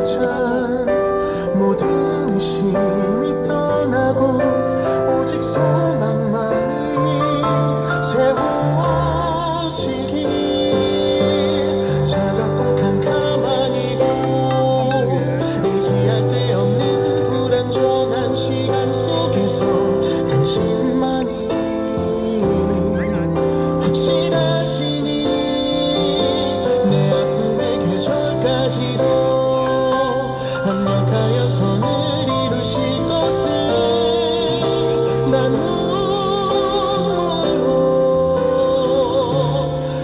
참 모든 의심이 떠나고 오직 소망만이 세워지길 차갑고 캄캄하니고 의지할 데 없는 불안정한 시간 속에서 당신만이 확실하시니 내 아픔의 계절까지도 합력하여 선을 이루실 것을 난 눈물로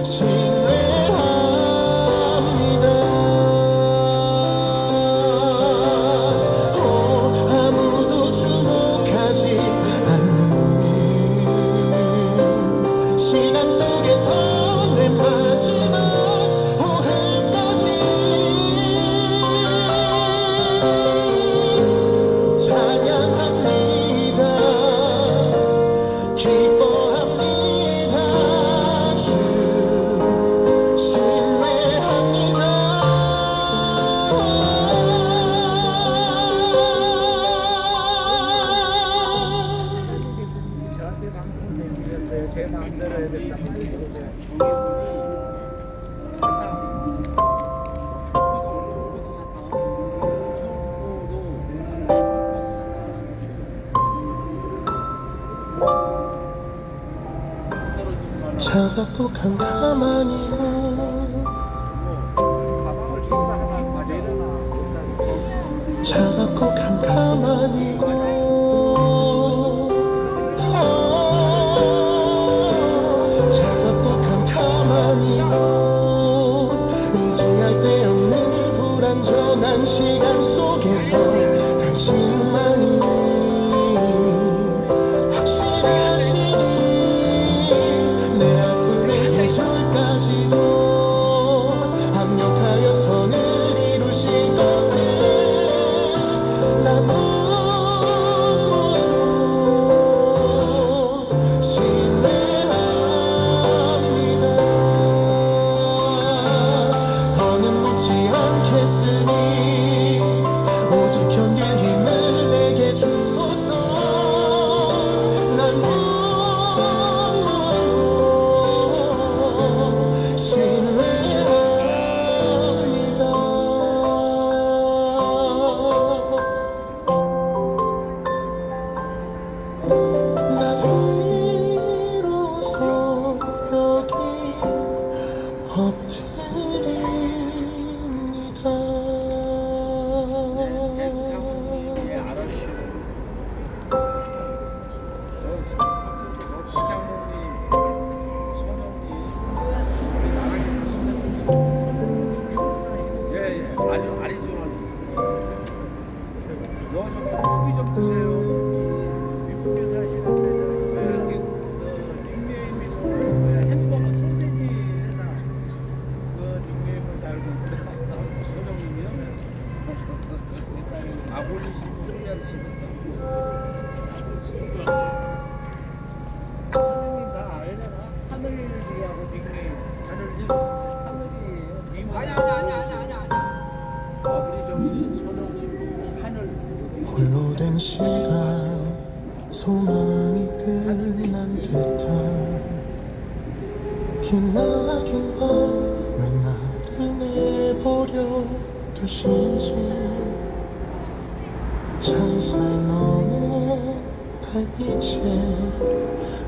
신뢰합니다. 아무도 주목하지 않는 시간 속에서 내 마지막 호흡까지 찬양합니다. 기뻐합니다. 주 신뢰합니다. 저한테 방송 내주셨어요. 제 마음대로 해야 된다고 해주세요. 차갑고 캄캄하니고 차갑고 캄캄하니고 차갑고 캄캄하니고 의지할 데 없는 불안정한 시간 속에서 당신만이 확실하시니 내 아픔의 계절까지도 합력하여 선을 이루실 것을 난 눈물로 신뢰합니다. 더는 묻지 않겠으니 오직 견딜 힘을 내게 주소서. 난 눈물로 신뢰합니다. 나를 이로써 여기 엎드립니다. 홀로 된 시간 소망이 끝난 듯한 기나긴 밤 왜 나를 내버려 두신지 찬살 넘어 달빛에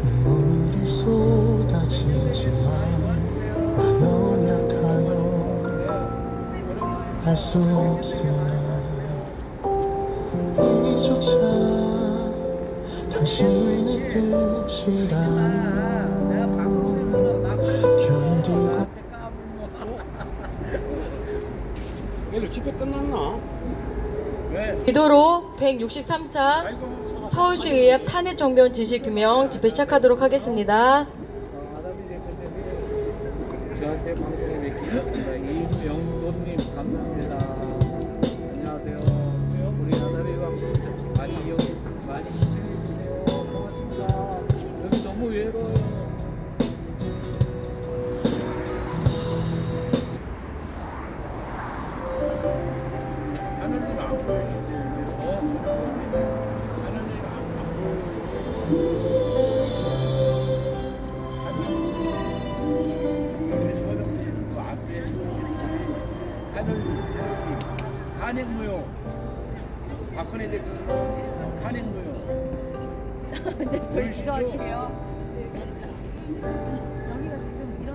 눈물이 쏟아지지만 나 연약하여 알 수 없으나 이조차 당신의 뜻이라면 견디고. 얘들 집회 끝났나? 기도로 163차 서울시의회 탄핵 정변 진실 규명 집회 시작하도록 하겠습니다. 저한테 방송에 맡기셨습니다. 이명도님 감사합니다. 안녕하세요. 우리 나다리 방송 많이 많이 시청해주세요. 고맙습니다. 여기 너무 외로워요. 탄핵무효 박근혜 대통령 탄핵무효 이제 저희 기도할게요. 여기가 지금 이런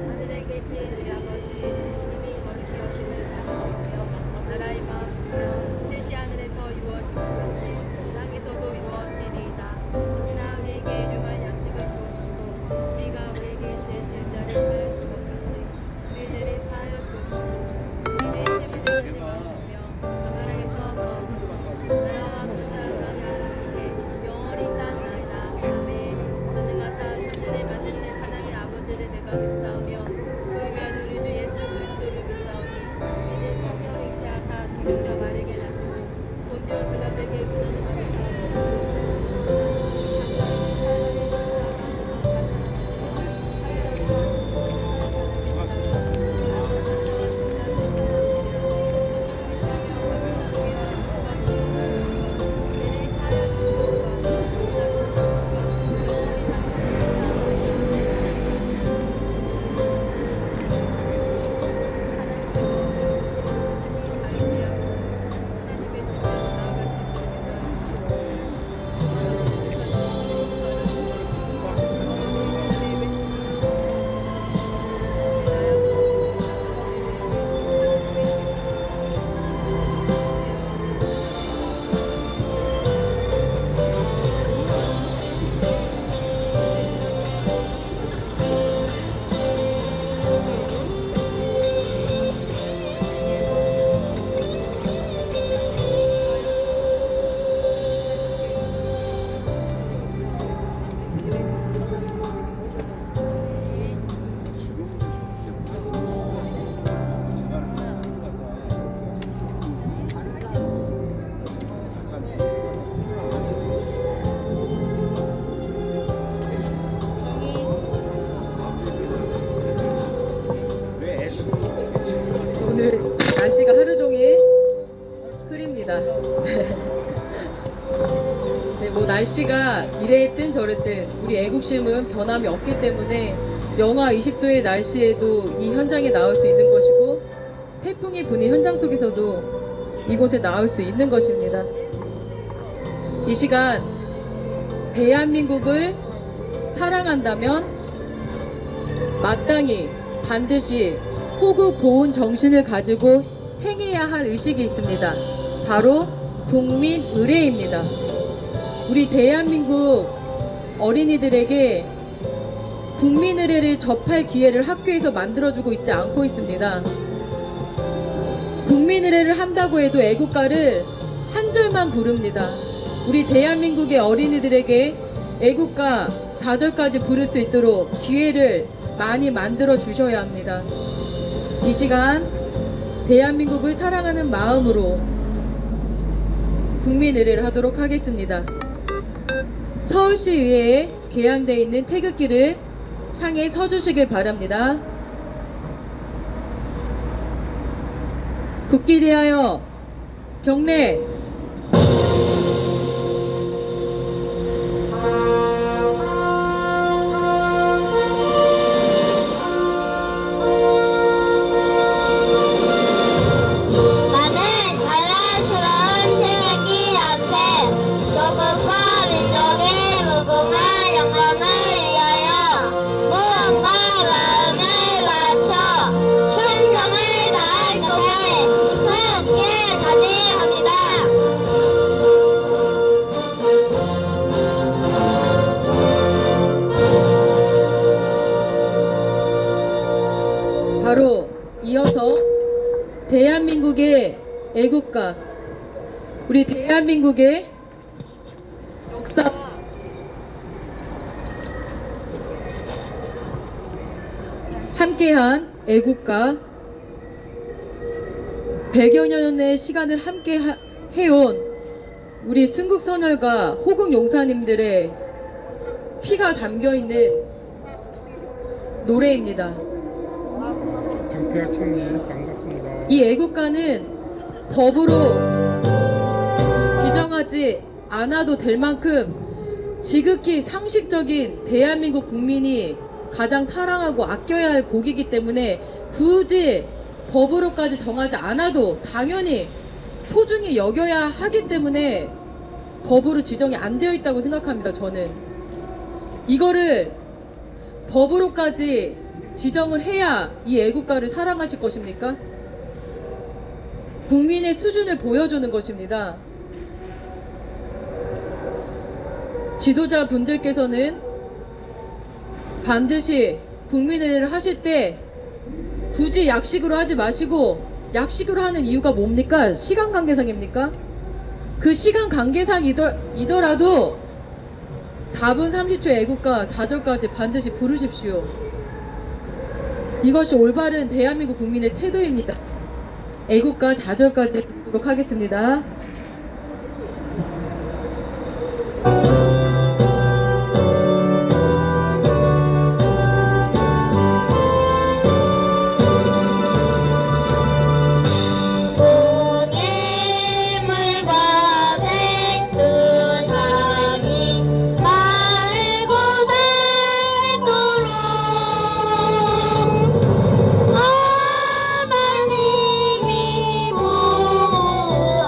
하늘에 계신 우리 아버지 주님이 거룩히 여김을 받으시며 나라의 마음이시며 뜻이 하늘에서 이루어지고 같이 땅에서도 이루어지리이다. 이나 우리에게 일용할 양식을 주옵시고 우리가 우리에게 죄 지은 자를 사하여 준 것 같이 우리들이 사하여 주옵시고 우리의 시험에 들지 마시며 가난하게서 구하옵소서. 나라와 군사가 아버지께 영원히 쌓나이다. 아멘. 전능하사 천지를 만드신 하나님 아버지를 내가 믿사오며 그 외에는 우리 주 예수 그리스도를 믿사오니 이는 성령을 잉태하사 동정녀 마리아에게 나시고 본디오 빌라도에게 구원을 오늘 날씨가 하루 종일 흐립니다. 네, 뭐 날씨가 이랬든 저랬든 우리 애국심은 변함이 없기 때문에 영하 20도의 날씨에도 이 현장에 나올 수 있는 것이고 태풍이 부는 현장 속에서도 이곳에 나올 수 있는 것입니다. 이 시간 대한민국을 사랑한다면 마땅히 반드시 호국 보훈 정신을 가지고 행해야 할 의식이 있습니다. 바로 국민 의례입니다. 우리 대한민국 어린이들에게 국민 의례를 접할 기회를 학교에서 만들어주고 있지 않고 있습니다. 국민 의례를 한다고 해도 애국가를 한 절만 부릅니다. 우리 대한민국의 어린이들에게 애국가 4절까지 부를 수 있도록 기회를 많이 만들어 주셔야 합니다. 이 시간 대한민국을 사랑하는 마음으로 국민 의례를 하도록 하겠습니다. 서울시의회에 개항되어 있는 태극기를 향해 서주시길 바랍니다. 국기 대하여 경례. 바로 이어서 대한민국의 애국가, 우리 대한민국의 역사와 함께한 애국가, 100여 년의 시간을 함께 해온 우리 순국선열과 호국용사님들의 피가 담겨있는 노래입니다. 강표하청님 반갑습니다. 이 애국가는 법으로 지정하지 않아도 될 만큼 지극히 상식적인 대한민국 국민이 가장 사랑하고 아껴야 할 곡이기 때문에 굳이 법으로까지 정하지 않아도 당연히 소중히 여겨야 하기 때문에 법으로 지정이 안 되어 있다고 생각합니다. 저는 이거를 법으로까지 지정을 해야 이 애국가를 사랑하실 것입니까? 국민의 수준을 보여주는 것입니다. 지도자분들께서는 반드시 국민회의를 하실 때 굳이 약식으로 하지 마시고, 약식으로 하는 이유가 뭡니까? 시간 관계상입니까? 그 시간 관계상이더라도 4분 30초 애국가 4절까지 반드시 부르십시오. 이것이 올바른 대한민국 국민의 태도입니다. 애국가 4절까지 부르도록 하겠습니다. 하나님이 보호하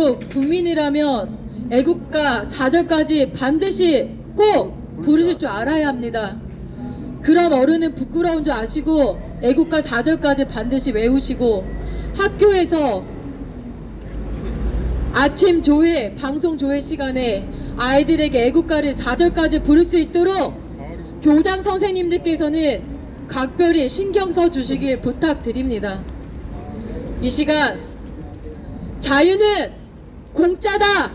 대한민국 국민이라면 애국가 4절까지 반드시 꼭 부르실 줄 알아야 합니다. 그런 어른은 부끄러운 줄 아시고 애국가 4절까지 반드시 외우시고 학교에서 아침 조회, 방송 조회 시간에 아이들에게 애국가를 4절까지 부를 수 있도록 교장 선생님들께서는 각별히 신경 써 주시길 부탁드립니다. 이 시간 자유는 공짜다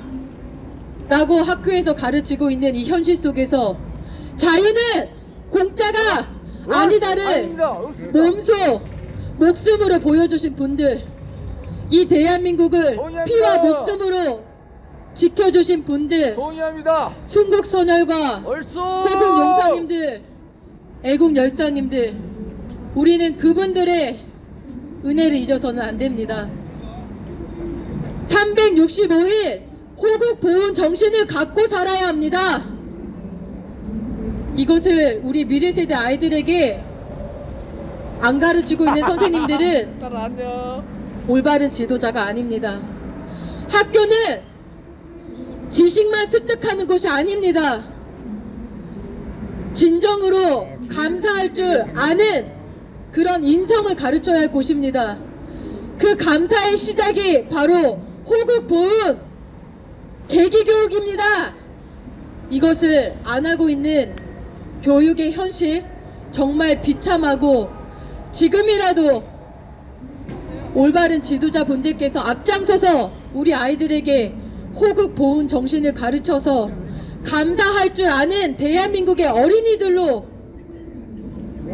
라고 학교에서 가르치고 있는 이 현실 속에서 자유는 공짜가 아니다를 몸소 목숨으로 보여주신 분들, 이 대한민국을 피와 목숨으로 지켜주신 분들, 동의합니다. 순국선열과 얼쑤. 호국용사님들, 애국열사님들, 우리는 그분들의 은혜를 잊어서는 안 됩니다. 365일 호국보훈 정신을 갖고 살아야 합니다. 이것을 우리 미래세대 아이들에게 안 가르치고 있는 선생님들은 올바른 지도자가 아닙니다. 학교는 지식만 습득하는 곳이 아닙니다. 진정으로 감사할 줄 아는 그런 인성을 가르쳐야 할 곳입니다. 그 감사의 시작이 바로 호국보훈 계기교육입니다. 이것을 안 하고 있는 교육의 현실 정말 비참하고, 지금이라도 올바른 지도자분들께서 앞장서서 우리 아이들에게 호국보훈 정신을 가르쳐서 감사할 줄 아는 대한민국의 어린이들로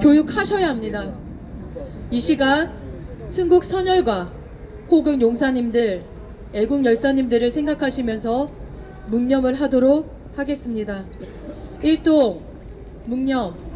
교육하셔야 합니다. 이 시간 순국선열과 호국용사님들, 애국열사님들을 생각하시면서 묵념을 하도록 하겠습니다. 1동 묵념.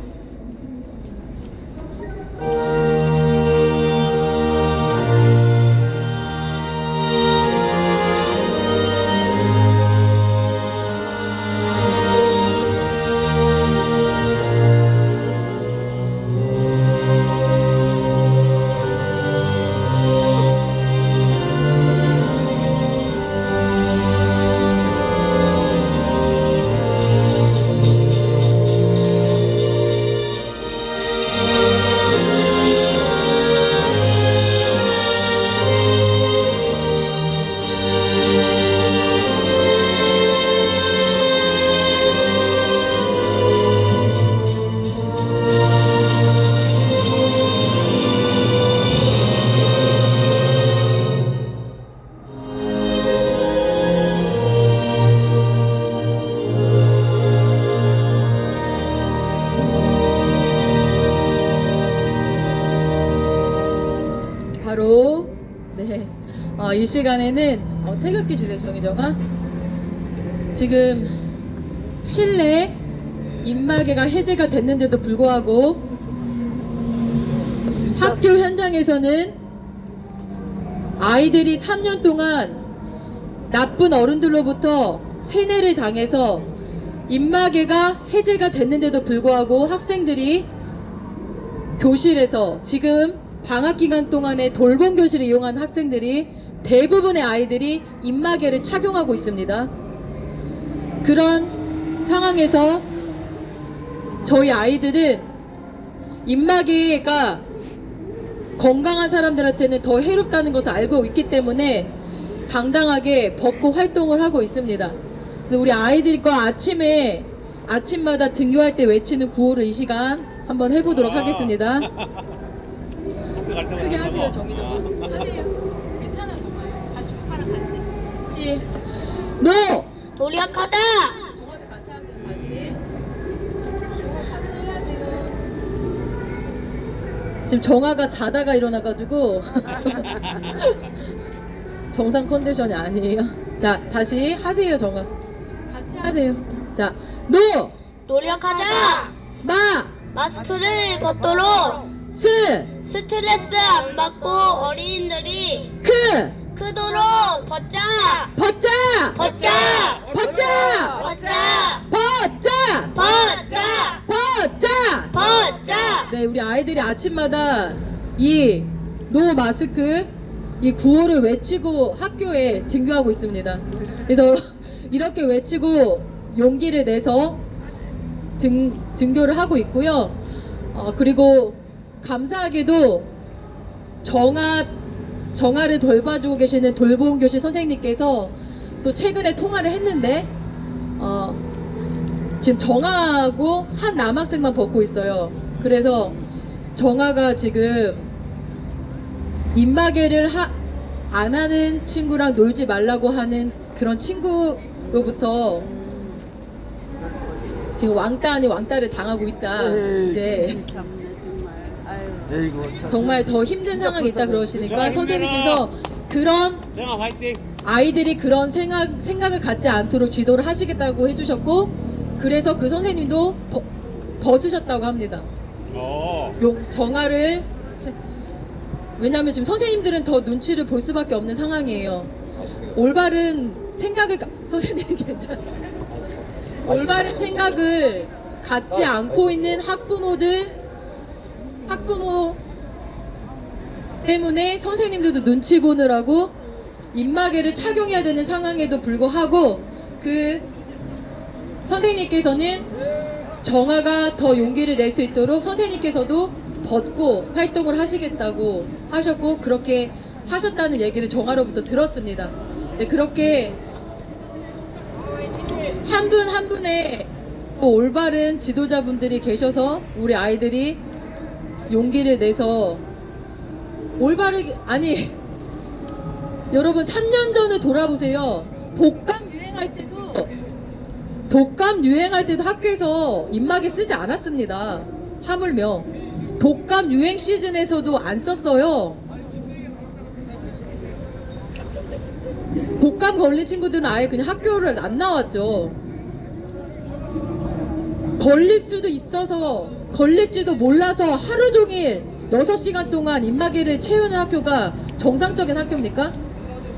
바로 이 시간에는 태극기 주세요. 정희정아. 지금 실내 입마개가 해제가 됐는데도 불구하고 학교 현장에서는 아이들이 3년 동안 나쁜 어른들로부터 세뇌를 당해서 입마개가 해제가 됐는데도 불구하고 학생들이 교실에서, 지금 방학 기간 동안에 돌봄 교실을 이용한 학생들이 대부분의 아이들이 입마개를 착용하고 있습니다. 그런 상황에서 저희 아이들은 입마개가 건강한 사람들한테는 더 해롭다는 것을 알고 있기 때문에 당당하게 벗고 활동을 하고 있습니다. 우리 아이들과 아침마다 등교할 때 외치는 구호를 이 시간 한번 해보도록 하겠습니다. 크게 하세요. 정의적으로 하세요. 괜찮아 정말. 다 주파랑 같이. 노력하다. 정화도 같이 하세요. 다시. 정화 같이 해야 돼요. 지금 정화가 자다가 일어나가지고 정상 컨디션이 아니에요. 자, 다시 하세요. 정화 같이 하세요. 자, 노력하자. 마스크를 벗도록. 스트레스 안 받고 어린이들이 크도록 벗자. 네, 우리 아이들이 아침마다 이 노 마스크 이 구호를 외치고 학교에 등교하고 있습니다. 그래서 이렇게 외치고 용기를 내서 등교를 하고 있고요. 그리고 감사하게도 정아를 돌봐주고 계시는 돌봄 교실 선생님께서 또 최근에 통화를 했는데 지금 정아하고 한 남학생만 벗고 있어요. 그래서 정아가 지금 입마개를 안 하는 친구랑 놀지 말라고 하는 그런 친구로부터 지금 왕따 아닌 왕따를 당하고 있다. 이제 정말 더 힘든 상황이 있다 그러시니까 선생님께서 그런 정아 화이팅. 아이들이 그런 생각을 갖지 않도록 지도를 하시겠다고 해주셨고, 그래서 그 선생님도 벗으셨다고 합니다. 정아를, 왜냐하면 지금 선생님들은 더 눈치를 볼 수밖에 없는 상황이에요. 올바른 생각을 선생님 괜찮아. 올바른 생각을 갖지 않고 있는 학부모 때문에 선생님들도 눈치 보느라고 입마개를 착용해야 되는 상황에도 불구하고 그 선생님께서는 정아가 더 용기를 낼 수 있도록 선생님께서도 벗고 활동을 하시겠다고 하셨고, 그렇게 하셨다는 얘기를 정아로부터 들었습니다. 네, 그렇게 한 분 한 분의 올바른 지도자분들이 계셔서 우리 아이들이 용기를 내서 올바르게, 아니 여러분 3년 전을 돌아보세요. 독감 유행할 때도 학교에서 입마개 쓰지 않았습니다. 하물며 독감 유행 시즌에서도 안 썼어요. 독감 걸린 친구들은 아예 그냥 학교를 안 나왔죠. 걸릴 수도 있어서 걸릴지도 몰라서 하루 종일 6시간 동안 입마개를 채우는 학교가 정상적인 학교입니까?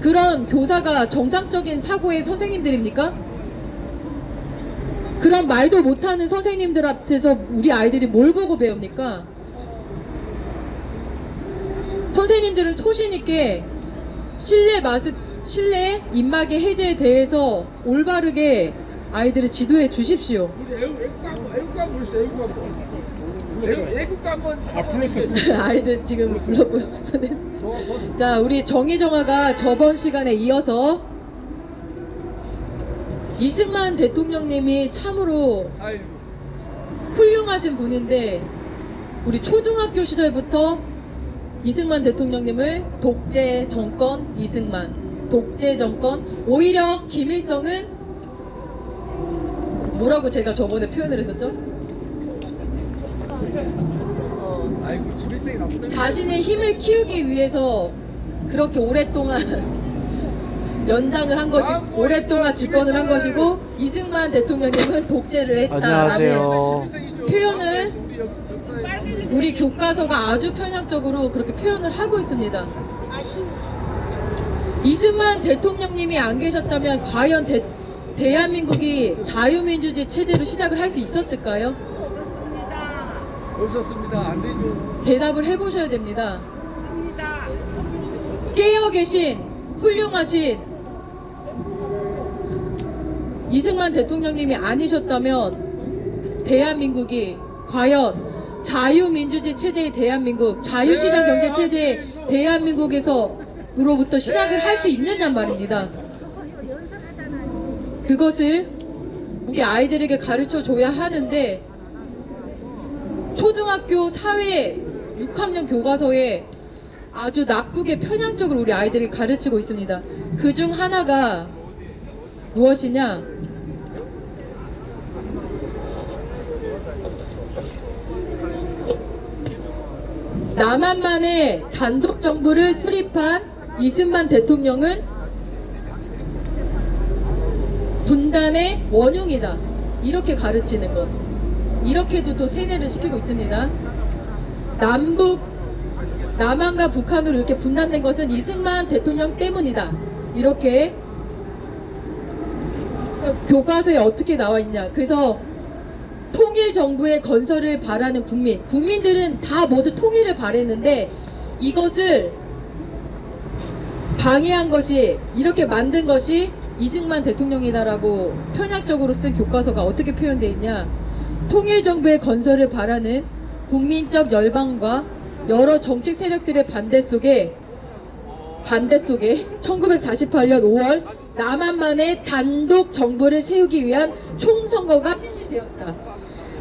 그런 교사가 정상적인 사고의 선생님들입니까? 그런 말도 못하는 선생님들한테서 우리 아이들이 뭘 보고 배웁니까? 선생님들은 소신있게 실내 입마개 해제에 대해서 올바르게 아이들을 지도해 주십시오. 우리 애국가 한번 불렀어요. 애국가 한번. 불렀어요. 아이들 지금 불렀고요. 자, 우리 정의정화가 저번 시간에 이어서 이승만 대통령님이 참으로 훌륭하신 분인데, 우리 초등학교 시절부터 이승만 대통령님을 독재 정권 이승만, 독재 정권, 오히려 김일성은 뭐라고 제가 저번에 표현을 했었죠? 아이고, 김일성이 나쁘다. 자신의 힘을 키우기 위해서 그렇게 오랫동안 연장을 한 것이, 오랫동안 집권을 한 것이고, 이승만 대통령님은 독재를 했다라는 표현을 우리 교과서가 아주 편향적으로 그렇게 표현을 하고 있습니다. 이승만 대통령님이 안 계셨다면 과연 대한민국이 자유민주주의 체제로 시작을 할 수 있었을까요? 없었습니다. 안 되죠. 대답을 해보셔야 됩니다. 없습니다. 깨어 계신 훌륭하신 이승만 대통령님이 아니셨다면 대한민국이 과연 자유민주주의 체제의 대한민국, 자유시장 경제 체제의 대한민국에서로부터 시작을 할 수 있느냐 말입니다. 그것을 우리 아이들에게 가르쳐 줘야 하는데, 초등학교 사회 6학년 교과서에 아주 나쁘게 편향적으로 우리 아이들에게 가르치고 있습니다. 그중 하나가 무엇이냐? 남한만의 단독 정부를 수립한 이승만 대통령은 분단의 원흉이다. 이렇게 가르치는 것. 이렇게도 또 세뇌를 시키고 있습니다. 남한과 북한으로 이렇게 분단된 것은 이승만 대통령 때문이다. 이렇게 교과서에 어떻게 나와 있냐. 그래서 통일 정부의 건설을 바라는 국민들은 다 모두 통일을 바랬는데, 이것을 방해한 것이, 이렇게 만든 것이 이승만 대통령이다라고 편약적으로 쓴 교과서가 어떻게 표현되어 있냐. 통일정부의 건설을 바라는 국민적 열망과 여러 정책 세력들의 반대 속에 1948년 5월 남한만의 단독 정부를 세우기 위한 총선거가 실시되었다.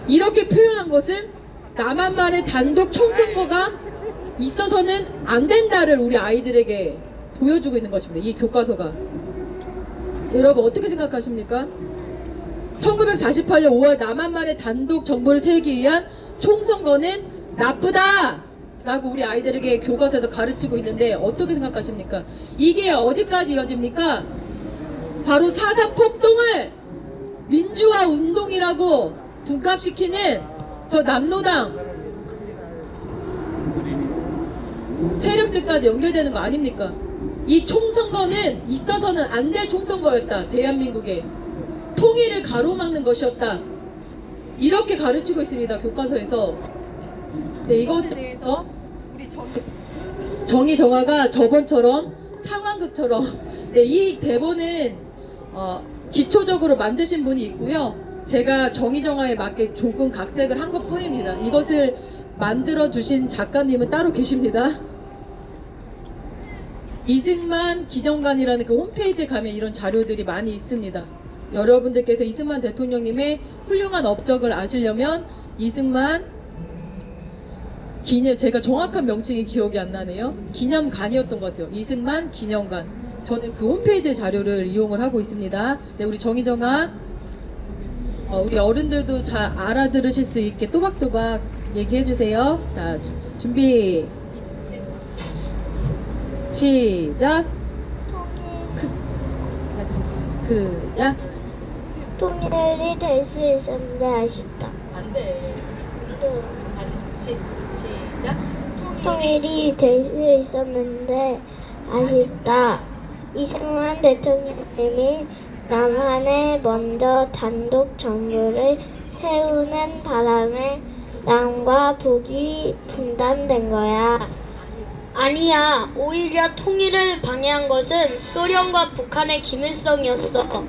이렇게 표현한 것은 남한만의 단독 총선거가 있어서는 안 된다를 우리 아이들에게 보여주고 있는 것입니다. 이 교과서가. 여러분 어떻게 생각하십니까? 1948년 5월 남한만의 단독 정부를 세우기 위한 총선거는 나쁘다! 라고 우리 아이들에게 교과서에서 가르치고 있는데 어떻게 생각하십니까? 이게 어디까지 이어집니까? 바로 4.3 폭동을 민주화 운동이라고 둔갑시키는 저 남노당 세력들까지 연결되는 거 아닙니까? 이 총선거는 있어서는 안 될 총선거였다. 대한민국의 통일을 가로막는 것이었다. 이렇게 가르치고 있습니다. 교과서에서. 네, 이것에 대해서 우리 정의정화가 저번처럼 상황극처럼 네, 이 대본은 기초적으로 만드신 분이 있고요. 제가 정의정화에 맞게 조금 각색을 한 것 뿐입니다. 이것을 만들어 주신 작가님은 따로 계십니다. 이승만 기정관이라는 그 홈페이지에 가면 이런 자료들이 많이 있습니다. 여러분들께서 이승만 대통령님의 훌륭한 업적을 아시려면 이승만 기념, 제가 정확한 명칭이 기억이 안 나네요. 기념관이었던 것 같아요. 이승만 기념관. 저는 그 홈페이지 자료를 이용을 하고 있습니다. 네, 우리 정의정아, 우리 어른들도 잘 알아들으실 수 있게 또박또박 얘기해 주세요. 자, 준비. 시작. 자. 통일이 될 수 있었는데 아쉽다. 안 돼. 다시 시작. 통일이 될 수 있었는데 아쉽다. 이승만 대통령님이 남한에 먼저 단독 정부를 세우는 바람에 남과 북이 분단된 거야. 아니야. 오히려 통일을 방해한 것은 소련과 북한의 김일성이었어.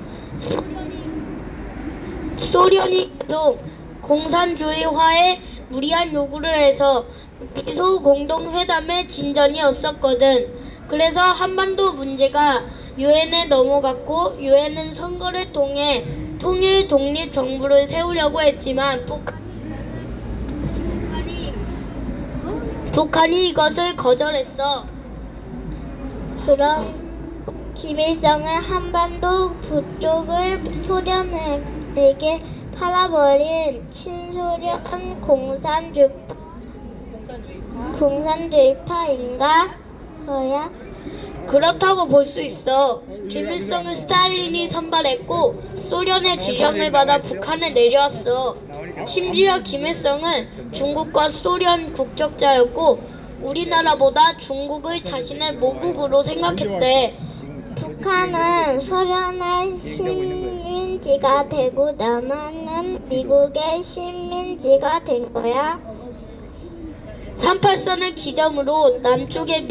소련이 계속 공산주의화에 무리한 요구를 해서 미소 공동회담에 진전이 없었거든. 그래서 한반도 문제가 유엔에 넘어갔고 유엔은 선거를 통해 통일 독립 정부를 세우려고 했지만 북한이 이것을 거절했어. 그럼 김일성은 한반도 북쪽을 소련에게 팔아버린 친소련 공산주의파인가? 거야? 그렇다고 볼 수 있어. 김일성은 스탈린이 선발했고 소련의 지령을 받아 북한에 내려왔어. 심지어 김일성은 중국과 소련 국적자였고 우리나라보다 중국을 자신의 모국으로 생각했대. 북한은 소련의 식민지가 되고 남한은 미국의 식민지가 된 거야. 38선을 기점으로 남쪽의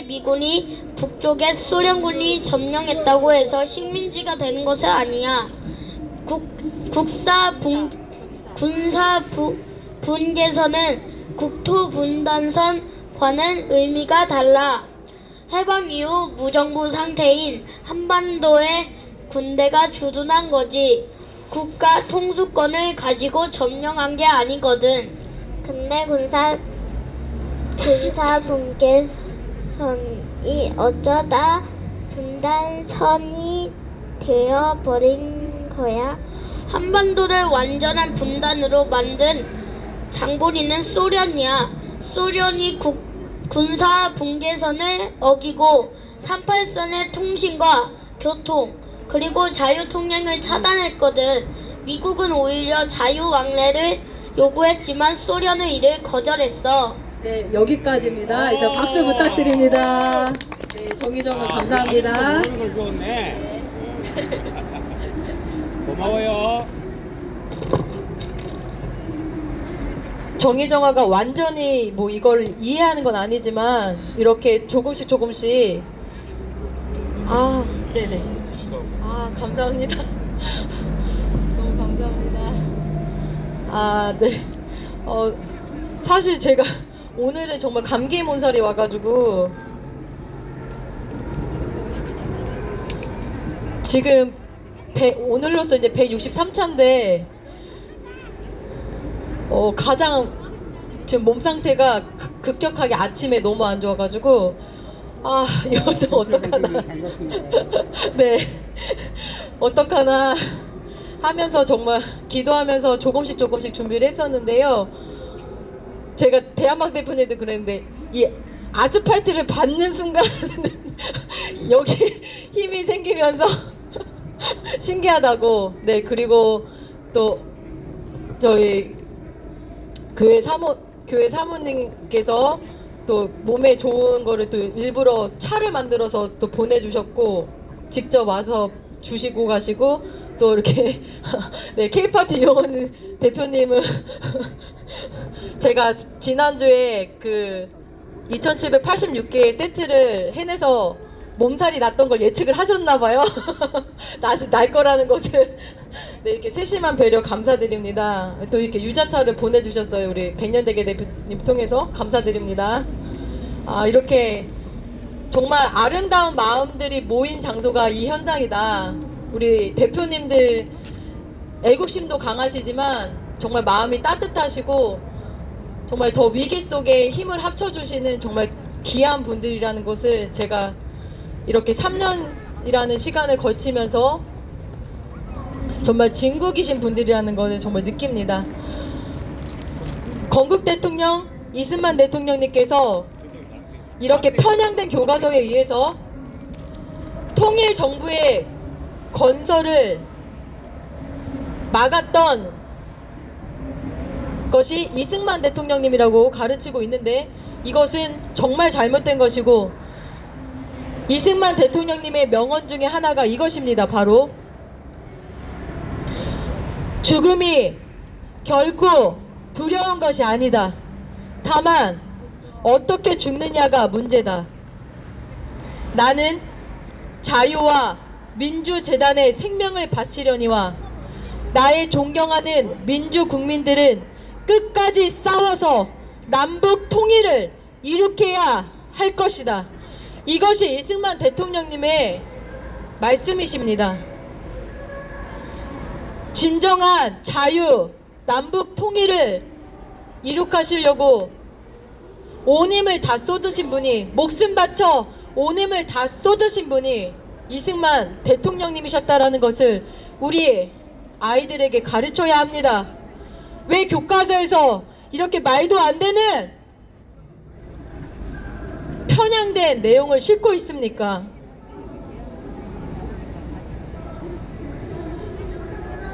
미군이 북쪽의 소련군이 점령했다고 해서 식민지가 되는 것은 아니야. 군사 분계선은 국토 분단선과는 의미가 달라. 해방 이후 무정부 상태인 한반도에 군대가 주둔한 거지. 국가 통수권을 가지고 점령한 게 아니거든. 근데 군사 분계선이 어쩌다 분단선이 되어버린 거야? 한반도를 완전한 분단으로 만든 장본인은 소련이야. 소련이 군사 분계선을 어기고 38선의 통신과 교통 그리고 자유통행을 차단했거든. 미국은 오히려 자유왕래를 요구했지만 소련은 이를 거절했어. 네, 여기까지입니다. 일단 박수 부탁드립니다. 네, 정의정은 감사합니다. 고마워요. 정의정화가 완전히 뭐 이걸 이해하는 건 아니지만 이렇게 조금씩 네네. 감사합니다. 너무 감사합니다. 네. 사실 제가 오늘은 정말 감기의 몸살이 와가지고 지금 오늘로써 이제 163차인데 가장 지금 몸 상태가 급격하게 아침에 너무 안 좋아가지고 이것도 어떡하나 네 어떡하나 하면서 정말 기도하면서 조금씩 준비를 했었는데요. 제가 대한막 대표님도 그랬는데 이 아스팔트를 밟는 순간 여기 힘이 생기면서 신기하다고. 네, 그리고 또 저희 교회 사모님께서 또 몸에 좋은 거를 또 일부러 차를 만들어서 또 보내주셨고 직접 와서 주시고 가시고 또 이렇게 네, K파티 이용원 대표님은 제가 지난주에 그 2786개의 세트를 해내서 몸살이 났던 걸 예측을 하셨나봐요. 날 거라는 것을. 네, 이렇게 세심한 배려 감사드립니다. 또 이렇게 유자차를 보내주셨어요. 우리 백년대계 대표님 통해서 감사드립니다. 이렇게 정말 아름다운 마음들이 모인 장소가 이 현장이다. 우리 대표님들 애국심도 강하시지만 정말 마음이 따뜻하시고 정말 더 위기 속에 힘을 합쳐주시는 정말 귀한 분들이라는 것을 제가 이렇게 3년이라는 시간을 거치면서 정말 진국이신 분들이라는 것을 정말 느낍니다. 건국 대통령 이승만 대통령님께서 이렇게 편향된 교과서에 의해서 통일 정부의 건설을 막았던 것이 이승만 대통령님이라고 가르치고 있는데 이것은 정말 잘못된 것이고 이승만 대통령님의 명언 중에 하나가 이것입니다. 바로 죽음이 결코 두려운 것이 아니다. 다만 어떻게 죽느냐가 문제다. 나는 자유와 민주재단의 생명을 바치려니와 나의 존경하는 민주국민들은 끝까지 싸워서 남북 통일을 이룩해야 할 것이다. 이것이 이승만 대통령님의 말씀이십니다. 진정한 자유, 남북 통일을 이룩하시려고 온 힘을 다 쏟으신 분이, 목숨 바쳐 온 힘을 다 쏟으신 분이 이승만 대통령님이셨다라는 것을 우리 아이들에게 가르쳐야 합니다. 왜 교과서에서 이렇게 말도 안 되는 편향된 내용을 싣고 있습니까?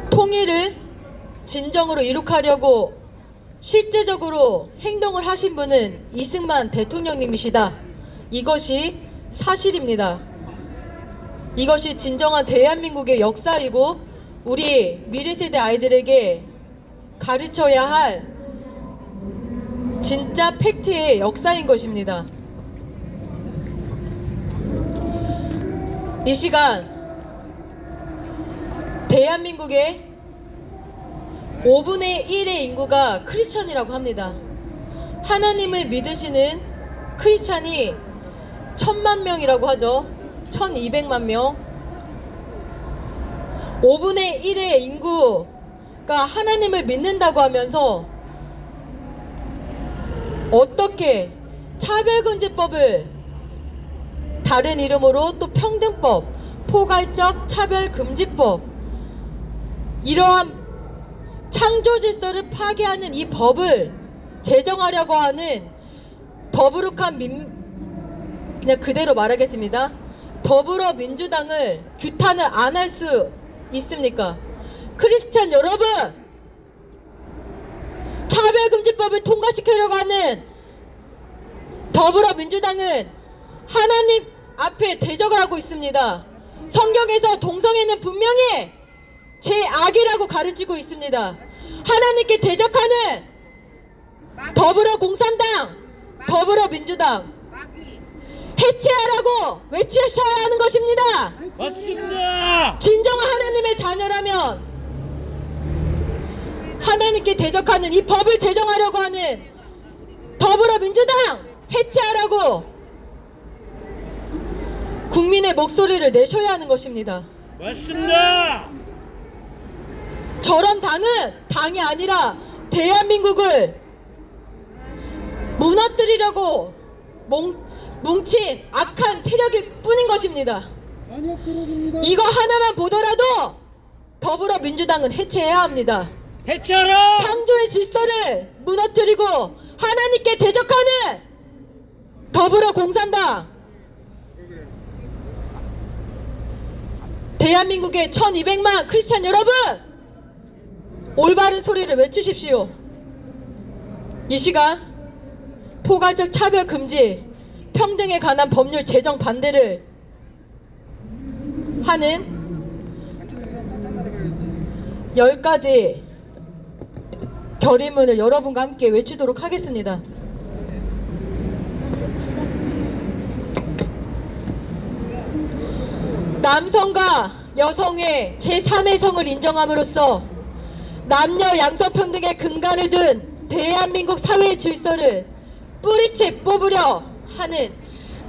통일을 진정으로 이룩하려고 실제적으로 행동을 하신 분은 이승만 대통령님이시다. 이것이 사실입니다. 이것이 진정한 대한민국의 역사이고 우리 미래세대 아이들에게 가르쳐야 할 진짜 팩트의 역사인 것입니다. 이 시간 대한민국의 5분의 1의 인구가 크리스천이라고 합니다. 하나님을 믿으시는 크리스천이 1000만 명이라고 하죠. 1200만 명. 5분의 1의 인구가 하나님을 믿는다고 하면서 어떻게 차별금지법을 다른 이름으로 또 평등법, 포괄적 차별금지법, 이러한 창조질서를 파괴하는 이 법을 제정하려고 하는 더부룩한 그냥 그대로 말하겠습니다. 더불어민주당을 규탄을 안 할 수 있습니까? 크리스찬 여러분, 차별금지법을 통과시키려고 하는 더불어민주당은 하나님 앞에 대적을 하고 있습니다. 성경에서 동성애는 분명히 죄악이라고 가르치고 있습니다. 하나님께 대적하는 더불어공산당, 더불어민주당 해체하라고 외치셔야 하는 것입니다. 맞습니다. 진정한 하나님의 자녀라면 하나님께 대적하는 이 법을 제정하려고 하는 더불어민주당 해체하라고 국민의 목소리를 내셔야 하는 것입니다. 맞습니다. 저런 당은 당이 아니라 대한민국을 무너뜨리려고 뭉친 악한 세력일 뿐인 것입니다. 이거 하나만 보더라도 더불어민주당은 해체해야 합니다. 해체하라. 창조의 질서를 무너뜨리고 하나님께 대적하는 더불어공산당, 대한민국의 1200만 크리스찬 여러분, 올바른 소리를 외치십시오. 이 시간 포괄적 차별 금지, 평등에 관한 법률 제정 반대를 하는 10가지 결의문을 여러분과 함께 외치도록 하겠습니다. 남성과 여성의 제3의 성을 인정함으로써 남녀 양성평등의 근간을 둔 대한민국 사회의 질서를 뿌리채 뽑으려 하는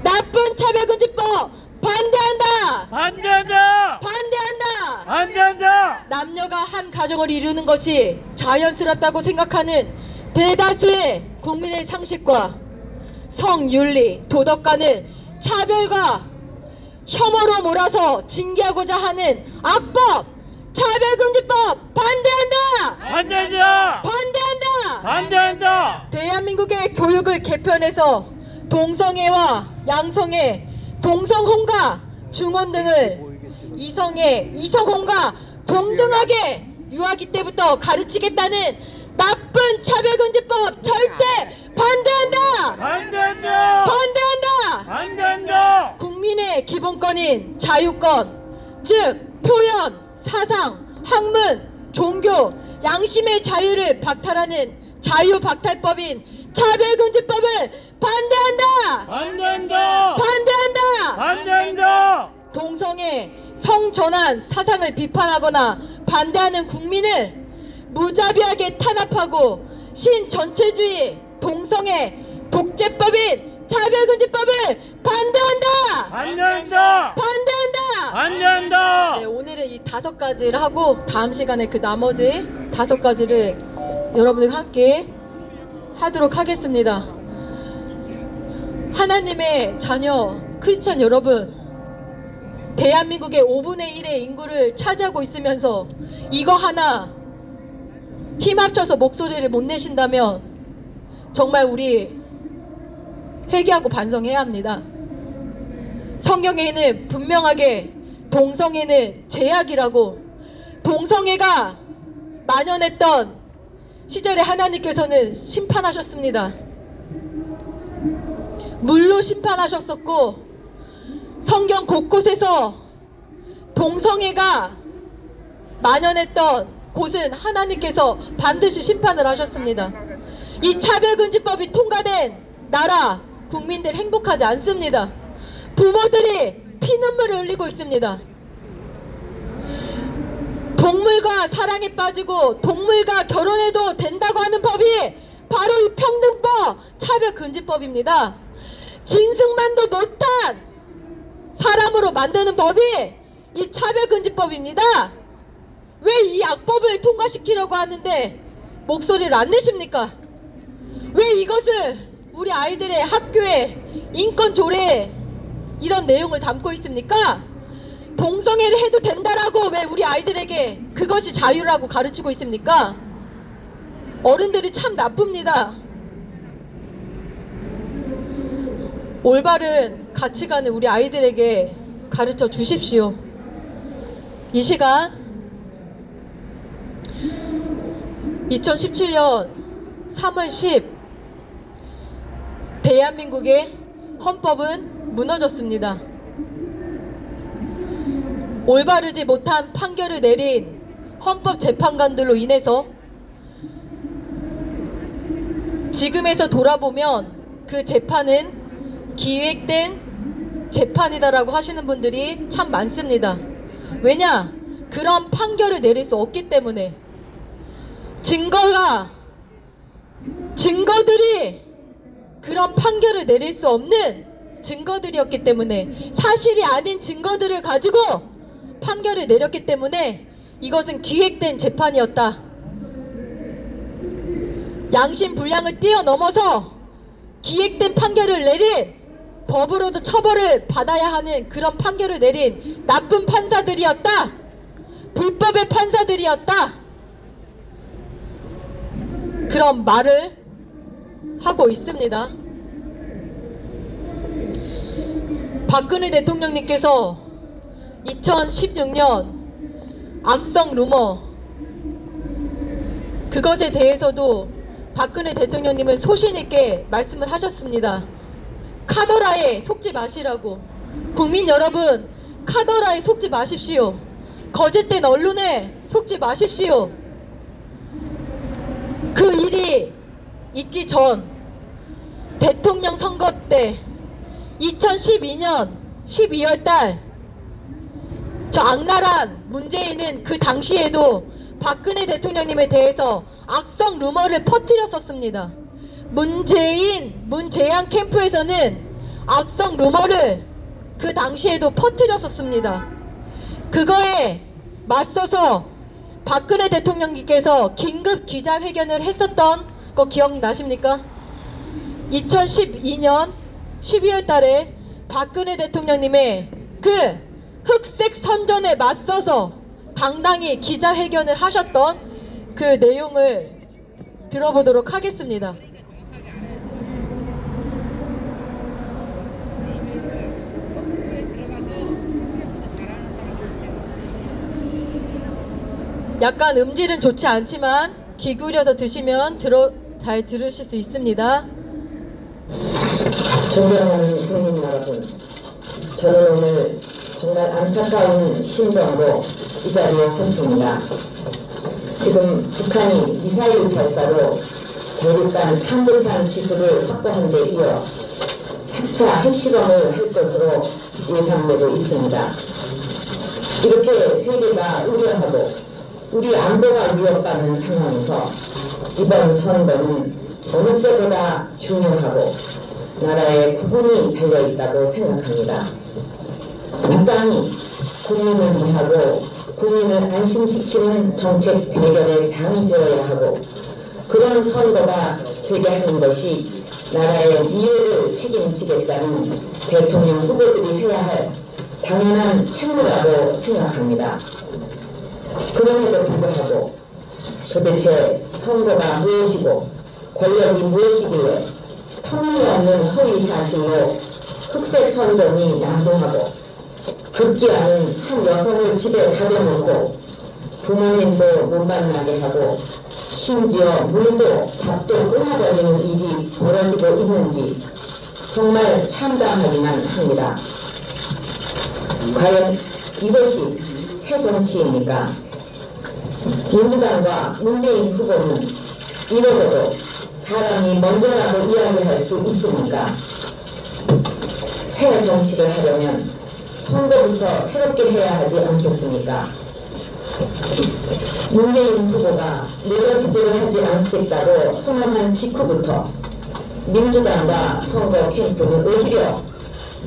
나쁜 차별금지법 반대한다! 반대한다. 반대한다! 반대한다. 남녀가 한 가정을 이루는 것이 자연스럽다고 생각하는 대다수의 국민의 상식과 성윤리, 도덕관을 차별과 혐오로 몰아서 징계하고자 하는 악법 차별금지법 반대한다! 반대한다. 반대한다! 반대한다. 대한민국의 교육을 개편해서 동성애와 양성애, 동성혼과 중혼 등을 이성애, 이성혼과 동등하게 유아기 때부터 가르치겠다는 나쁜 차별금지법 절대 반대한다! 반대한다. 반대한다! 반대한다. 국민의 기본권인 자유권, 즉 표현, 사상, 학문, 종교, 양심의 자유를 박탈하는 자유박탈법인 차별금지법을 반대한다! 반대한다. 반대한다! 반대한다. 동성애, 성전환 사상을 비판하거나 반대하는 국민을 무자비하게 탄압하고 신전체주의, 동성애, 독재법인 차별금지법을 반대한다! 반대한다. 반대한다! 반대한다. 네, 오늘은 이 5가지를 하고 다음 시간에 그 나머지 5가지를 여러분들과 함께 하도록 하겠습니다. 하나님의 자녀 크리스찬 여러분, 대한민국의 5분의 1의 인구를 차지하고 있으면서 이거 하나 힘 합쳐서 목소리를 못 내신다면 정말 우리 회개하고 반성해야 합니다. 성경에는 분명하게 동성애는 죄악이라고, 동성애가 만연했던 시절에 하나님께서는 심판하셨습니다. 물로 심판하셨었고, 성경 곳곳에서 동성애가 만연했던 곳은 하나님께서 반드시 심판을 하셨습니다. 이 차별금지법이 통과된 나라 국민들 행복하지 않습니다. 부모들이 피눈물을 흘리고 있습니다. 동물과 사랑에 빠지고 동물과 결혼해도 된다고 하는 법이 바로 이 평등법 차별금지법입니다. 진승만도 못한 사람으로 만드는 법이 이 차별금지법입니다. 왜 이 악법을 통과시키려고 하는데 목소리를 안 내십니까? 왜 이것을 우리 아이들의 학교에 인권 조례에 이런 내용을 담고 있습니까? 동성애를 해도 된다라고 왜 우리 아이들에게 그것이 자유라고 가르치고 있습니까? 어른들이 참 나쁩니다. 올바른 가치관을 우리 아이들에게 가르쳐 주십시오. 이 시간 2017년 3월 10 대한민국의 헌법은 무너졌습니다. 올바르지 못한 판결을 내린 헌법재판관들로 인해서 지금에서 돌아보면 그 재판은 기획된 재판이다라고 하시는 분들이 참 많습니다. 왜냐? 그런 판결을 내릴 수 없기 때문에. 증거들이 그런 판결을 내릴 수 없는 증거들이었기 때문에, 사실이 아닌 증거들을 가지고 판결을 내렸기 때문에 이것은 기획된 재판이었다. 양심 불량을 뛰어넘어서 기획된 판결을 내린, 법으로도 처벌을 받아야 하는 그런 판결을 내린 나쁜 판사들이었다. 불법의 판사들이었다. 그런 말을 하고 있습니다. 박근혜 대통령님께서 2016년 악성 루머, 그것에 대해서도 박근혜 대통령님은 소신있게 말씀을 하셨습니다. 카더라에 속지 마시라고. 국민 여러분, 카더라에 속지 마십시오. 거짓된 언론에 속지 마십시오. 그 일이 있기 전 대통령 선거 때 2012년 12월 달 저 악랄한 문재인은 그 당시에도 박근혜 대통령님에 대해서 악성 루머를 퍼뜨렸었습니다. 문재양 캠프에서는 악성 루머를 그 당시에도 퍼뜨렸었습니다. 그거에 맞서서 박근혜 대통령님께서 긴급 기자회견을 했었던 거 기억나십니까? 2012년 12월 달에 박근혜 대통령님의 그 흑색 선전에 맞서서 당당히 기자회견을 하셨던 그 내용을 들어보도록 하겠습니다. 약간 음질은 좋지 않지만 귀 기울여서 드시면 잘 들으실 수 있습니다. 존경하는 국민 여러분, 저는 오늘 정말 안타까운 심정으로 이 자리에 섰습니다. 지금 북한이 미사일 발사로 대륙간 탄도산 기술을 확보한 데 이어 4차 핵실험을 할 것으로 예상되고 있습니다. 이렇게 세계가 우려하고 우리 안보가 위협받는 상황에서 이번 선거는 어느 때보다 중요하고 나라의 국운이 달려있다고 생각합니다. 마땅히 국민을 위하고 국민을 안심시키는 정책 대결의 장이 되어야 하고, 그런 선거가 되게 하는 것이 나라의 미래를 책임지겠다는 대통령 후보들이 해야 할 당연한 책무라고 생각합니다. 그럼에도 불구하고 도대체 선거가 무엇이고 권력이 무엇이길래 터무니없는 허위 사실로 흑색 선전이 난무하고 급기야는 한 여성을 집에 가둬놓고 부모님도 못 만나게 하고 심지어 물도 밥도 끊어버리는 일이 벌어지고 있는지 정말 참담하기만 합니다. 과연 이것이 새 정치입니까? 민주당과 문재인 후보는 이러고도 사람이 먼저라고 이야기할 수 있습니까? 새 정치를 하려면 선거부터 새롭게 해야 하지 않겠습니까? 문재인 후보가 내가 지도를 하지 않겠다고 선언한 직후부터 민주당과 선거 캠프는 오히려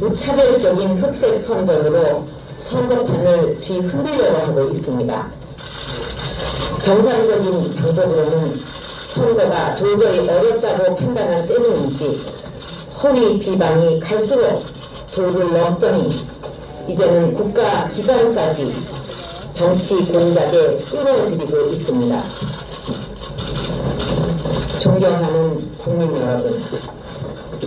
무차별적인 흑색 선전으로 선거판을 뒤흔들려고 하고 있습니다. 정상적인 방법으로는 선거가 도저히 어렵다고 판단한 때문인지 허위 비방이 갈수록 도를 넘더니 이제는 국가기관까지 정치 공작에 끌어들이고 있습니다. 존경하는 국민 여러분,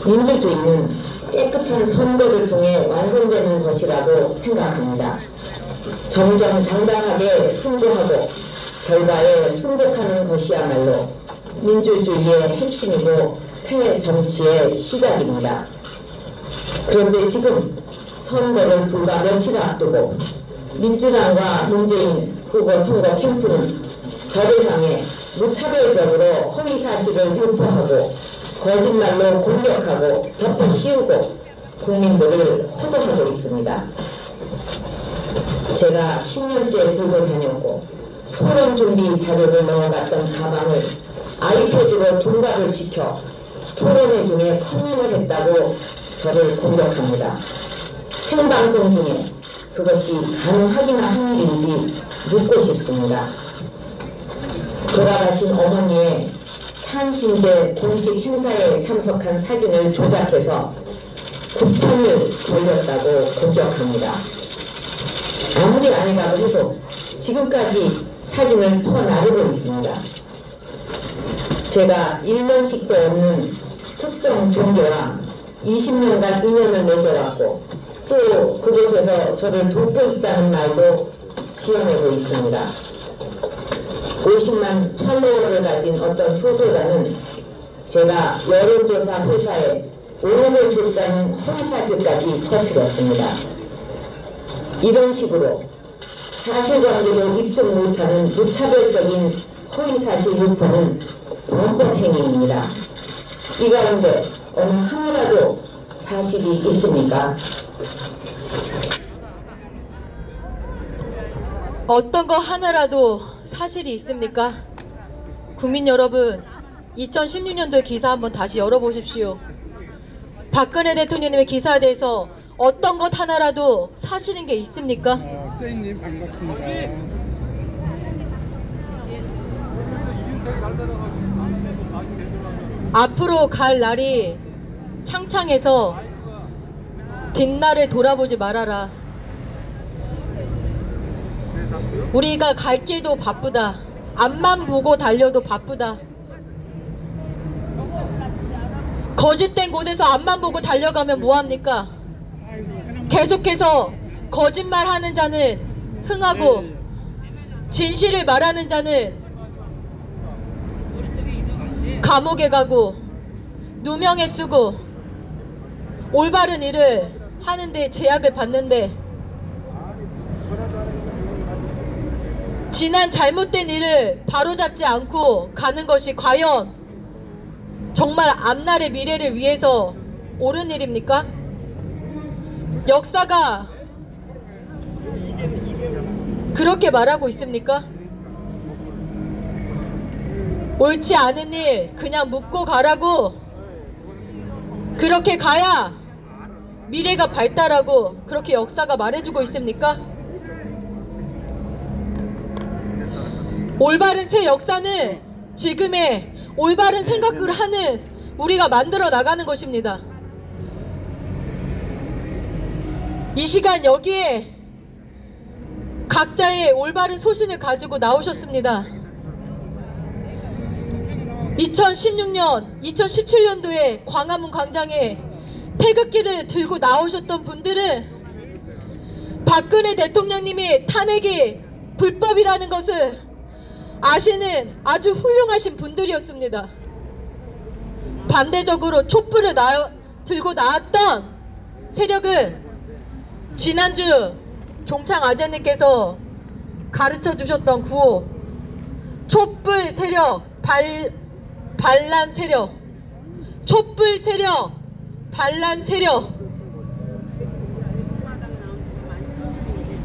민주주의는 깨끗한 선거를 통해 완성되는 것이라고 생각합니다. 정정당당하게 승부하고 결과에 승복하는 것이야말로 민주주의의 핵심이고 새 정치의 시작입니다. 그런데 지금 선거를 불과 며칠 앞두고 민주당과 문재인 후보 선거 캠프는 저를 향해 무차별적으로 허위 사실을 유포하고 거짓말로 공격하고 덮어 씌우고 국민들을 호도하고 있습니다. 제가 10년째 들고 다녔고 토론 준비 자료를 넣어갔던 가방을 아이패드로 둔갑을 시켜 토론회 중에 커밍을 했다고 저를 공격합니다. 생방송 중에 그것이 가능하기나 한 일인지 묻고 싶습니다. 돌아가신 어머니의 탄신제 공식 행사에 참석한 사진을 조작해서 국판을 돌렸다고 공격합니다. 아무리 아니라고 해도 지금까지 사진을 퍼나르고 있습니다. 제가 1년씩도 없는 특정 종교와 20년간 인연을 맺어왔고 또 그곳에서 저를 돕고 있다는 말도 지어내고 있습니다. 50만 팔로워를 가진 어떤 소설가는 제가 여론조사 회사에 5억을 줬다는 허위사실까지 퍼뜨렸습니다. 이런 식으로 사실관계를 입증 못하는 무차별적인 허위사실 유포는 범법행위입니다. 이 가운데 어느 하나라도 사실이 있습니까? 어떤 거 하나라도 사실이 있습니까? 국민 여러분, 2016년도의 기사 한번 다시 열어보십시오. 박근혜 대통령님의 기사에 대해서 어떤 것 하나라도 사실인 게 있습니까? 선생님 반갑습니다. 앞으로 갈 날이 창창해서 뒷날을 돌아보지 말아라. 우리가 갈 길도 바쁘다. 앞만 보고 달려도 바쁘다. 거짓된 곳에서 앞만 보고 달려가면 뭐합니까? 계속해서 거짓말하는 자는 흥하고 진실을 말하는 자는 감옥에 가고 누명에 쓰고 올바른 일을 하는데 제약을 받는데 지난 잘못된 일을 바로잡지 않고 가는 것이 과연 정말 앞날의 미래를 위해서 옳은 일입니까? 역사가 그렇게 말하고 있습니까? 옳지 않은 일 그냥 묻고 가라고, 그렇게 가야 미래가 발달하고 그렇게 역사가 말해주고 있습니까? 올바른 새 역사는 지금의 올바른 생각을 하는 우리가 만들어 나가는 것입니다. 이 시간 여기에 각자의 올바른 소신을 가지고 나오셨습니다. 2016년, 2017년도에 광화문 광장에 태극기를 들고 나오셨던 분들은 박근혜 대통령님이 탄핵이 불법이라는 것을 아시는 아주 훌륭하신 분들이었습니다. 반대적으로 촛불을 들고 나왔던 세력은 지난주 종창 아재님께서 가르쳐 주셨던 구호 촛불 세력 반란 세력, 촛불 세력 반란 세력,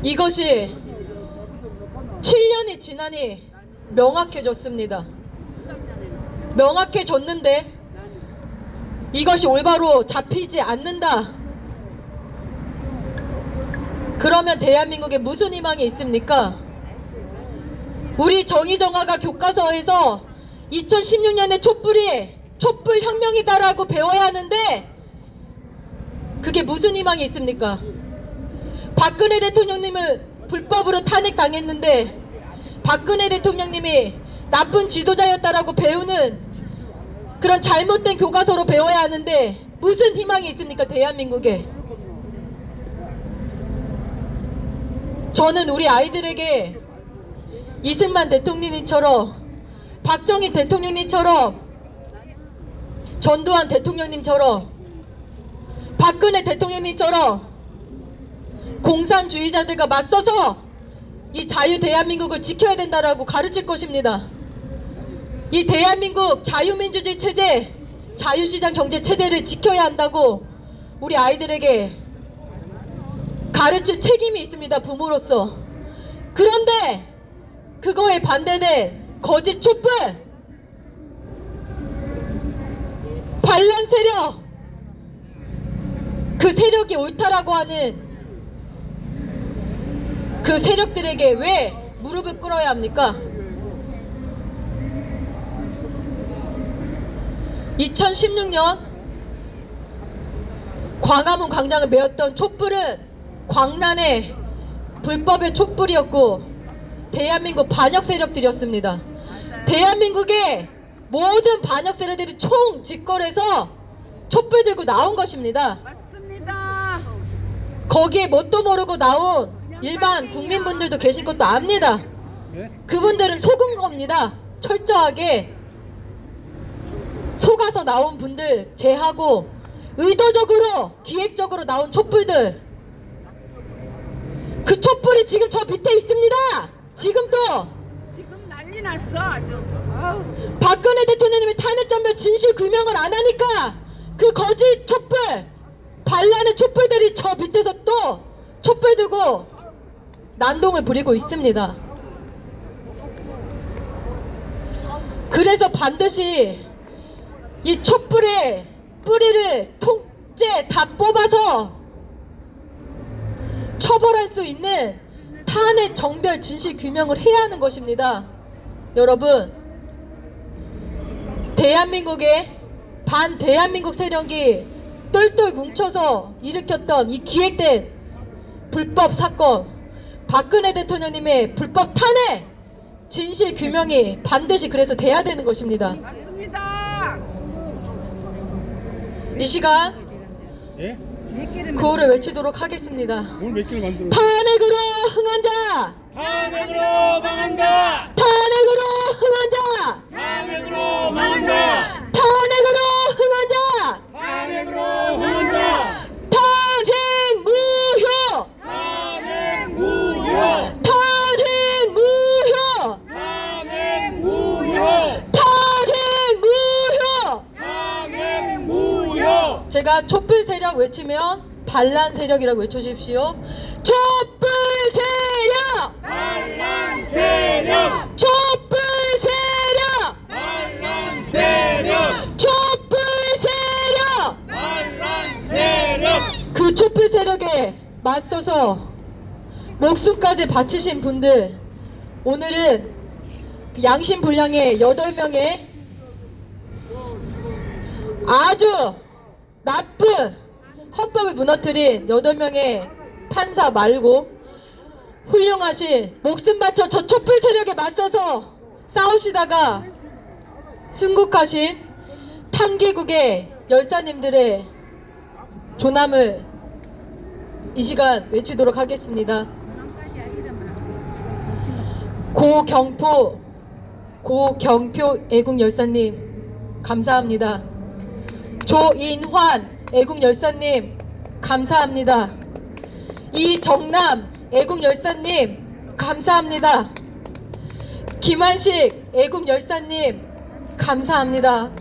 이것이 7년이 지나니 명확해졌습니다. 명확해졌는데 이것이 올바로 잡히지 않는다. 그러면 대한민국에 무슨 희망이 있습니까? 우리 정의정화가 교과서에서 2016년에 촛불 혁명이다라고 배워야 하는데 그게 무슨 희망이 있습니까? 박근혜 대통령님을 불법으로 탄핵당했는데 박근혜 대통령님이 나쁜 지도자였다라고 배우는 그런 잘못된 교과서로 배워야 하는데 무슨 희망이 있습니까? 대한민국에. 저는 우리 아이들에게 이승만 대통령님처럼, 박정희 대통령님처럼, 전두환 대통령님처럼, 박근혜 대통령님처럼 공산주의자들과 맞서서 이 자유 대한민국을 지켜야 된다라고 가르칠 것입니다. 이 대한민국 자유민주주의 체제 자유시장 경제 체제를 지켜야 한다고 우리 아이들에게 가르칠 책임이 있습니다. 부모로서. 그런데 그거에 반대된 거짓 촛불, 반란 세력, 그 세력이 옳다라고 하는 그 세력들에게 왜 무릎을 꿇어야 합니까? 2016년 광화문 광장을 메웠던 촛불은 광란의 불법의 촛불이었고 대한민국 반역 세력들이었습니다. 대한민국의 모든 반역 세력들이 총 직거래해서 촛불 들고 나온 것입니다. 맞습니다. 거기에 뭣도 모르고 나온 일반 국민분들도 계신 것도 압니다. 그분들은 속은 겁니다. 철저하게 속아서 나온 분들 제하고 의도적으로 기획적으로 나온 촛불들, 그 촛불이 지금 저 밑에 있습니다. 지금도 지금 난리 났어 아주. 아우. 박근혜 대통령님이 탄핵전면 진실 규명을 안 하니까 그 거짓 촛불, 반란의 촛불들이 저 밑에서 또 촛불 들고 난동을 부리고 있습니다. 그래서 반드시 이 촛불의 뿌리를 통째 다 뽑아서 처벌할 수 있는 탄핵 정별 진실 규명을 해야 하는 것입니다. 여러분, 대한민국의 반대한민국 세력이 똘똘 뭉쳐서 일으켰던 이 기획된 불법 사건, 박근혜 대통령님의 불법 탄핵 진실 규명이 반드시 그래서 돼야 되는 것입니다. 맞습니다. 이 시간 예? 구호를 외치도록 하겠습니다. 오늘 몇 개를 만들어? 탄핵으로 흥한 자! 탄핵으로 망한다! 탄핵으로 흥한 자! 탄핵으로 망한다! 탄핵으로 흥한 자! 탄핵으로 망한다! 탄핵 무효! 탄핵 무효! 탄핵 무효! 탄핵 무효! 탄핵 무효! 탄핵 무효! 제가 촛불 세력 외치면 반란 세력이라고 외쳐주십시오. 촛불 세력! 반란 세력! 촛불 세력! 반란 세력! 촛불 세력! 반란 세력! 그 촛불 세력에 맞서서 목숨까지 바치신 분들, 오늘은 그 양심불량의 8명의 아주 나쁜 헌법을 무너뜨린 8명의 판사 말고 훌륭하신 목숨 바쳐 저 촛불 세력에 맞서서 싸우시다가 순국하신 탕기국의 열사님들의 조남을 이 시간 외치도록 하겠습니다. 고경표 애국열사님 감사합니다. 조인환 애국열사님 감사합니다. 이정남 애국열사님 감사합니다. 김한식 애국열사님 감사합니다.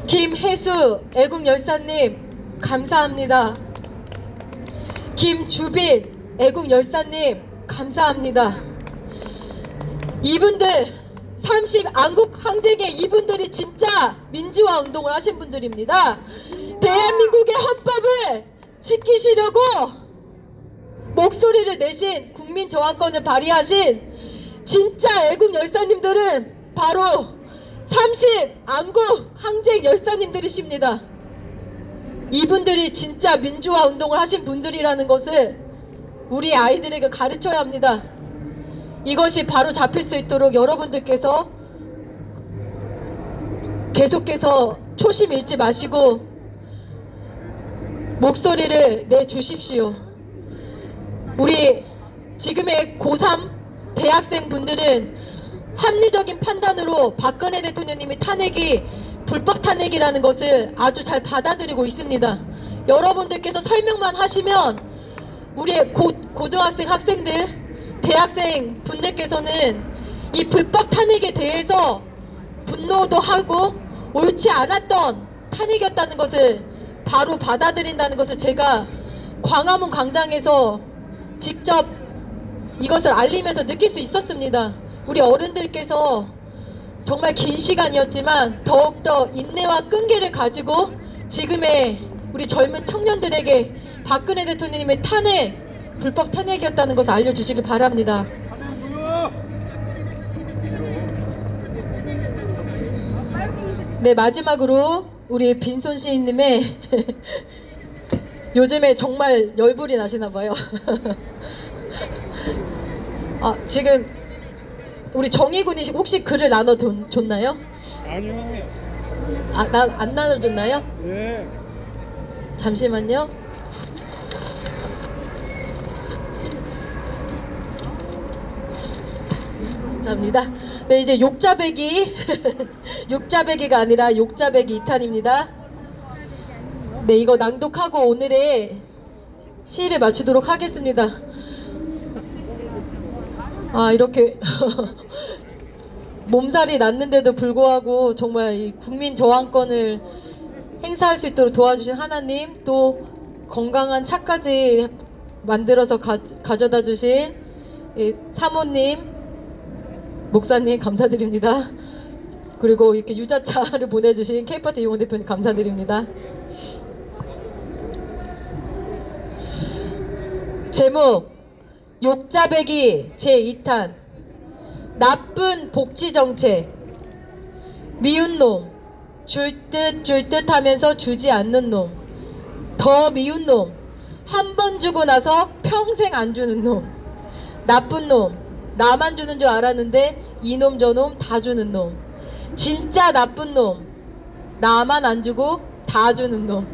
김혜수 애국열사님 감사합니다. 김주빈 애국열사님 감사합니다. 이분들 30안국 항쟁에 이분들이 진짜 민주화 운동을 하신 분들입니다. 대한민국의 헌법을 지키시려고 목소리를 내신 국민 저항권을 발휘하신 진짜 애국 열사님들은 바로 30안국 항쟁 열사님들이십니다. 이분들이 진짜 민주화 운동을 하신 분들이라는 것을 우리 아이들에게 가르쳐야 합니다. 이것이 바로 잡힐 수 있도록 여러분들께서 계속해서 초심 잃지 마시고 목소리를 내주십시오. 우리 지금의 고3 대학생 분들은 합리적인 판단으로 박근혜 대통령님이 탄핵이 불법 탄핵이라는 것을 아주 잘 받아들이고 있습니다. 여러분들께서 설명만 하시면 우리의 고등학생 학생들, 대학생 분들께서는 이 불법 탄핵에 대해서 분노도 하고 옳지 않았던 탄핵이었다는 것을 바로 받아들인다는 것을 제가 광화문 광장에서 직접 이것을 알리면서 느낄 수 있었습니다. 우리 어른들께서 정말 긴 시간이었지만 더욱더 인내와 끈기를 가지고 지금의 우리 젊은 청년들에게 박근혜 대통령님의 탄핵, 불법 탄핵이었다는 것을 알려주시길 바랍니다. 네, 마지막으로 우리 빈손 시인님의 요즘에 정말 열불이 나시나봐요. 아, 지금 우리 정의군이 혹시 글을 나눠줬나요? 아니요. 아, 안 나눠줬나요? 네. 잠시만요. 감사합니다. 네, 이제 욕자배기 욕자배기가 아니라 욕자배기 2탄입니다. 네, 이거 낭독하고 오늘의 시를 마치도록 하겠습니다. 아, 이렇게 몸살이 났는데도 불구하고 정말 이 국민 저항권을 행사할 수 있도록 도와주신 하나님, 또 건강한 차까지 만들어서 가져다 주신 사모님, 목사님 감사드립니다. 그리고 이렇게 유자차를 보내주신 K파트 이용호 대표님 감사드립니다. 제목 욕자배기 제2탄 나쁜 복지정책. 미운 놈, 줄 듯 하면서 주지 않는 놈. 더 미운 놈, 한 번 주고 나서 평생 안 주는 놈. 나쁜 놈, 나만 주는 줄 알았는데 이놈 저놈 다 주는 놈. 진짜 나쁜 놈, 나만 안 주고 다 주는 놈.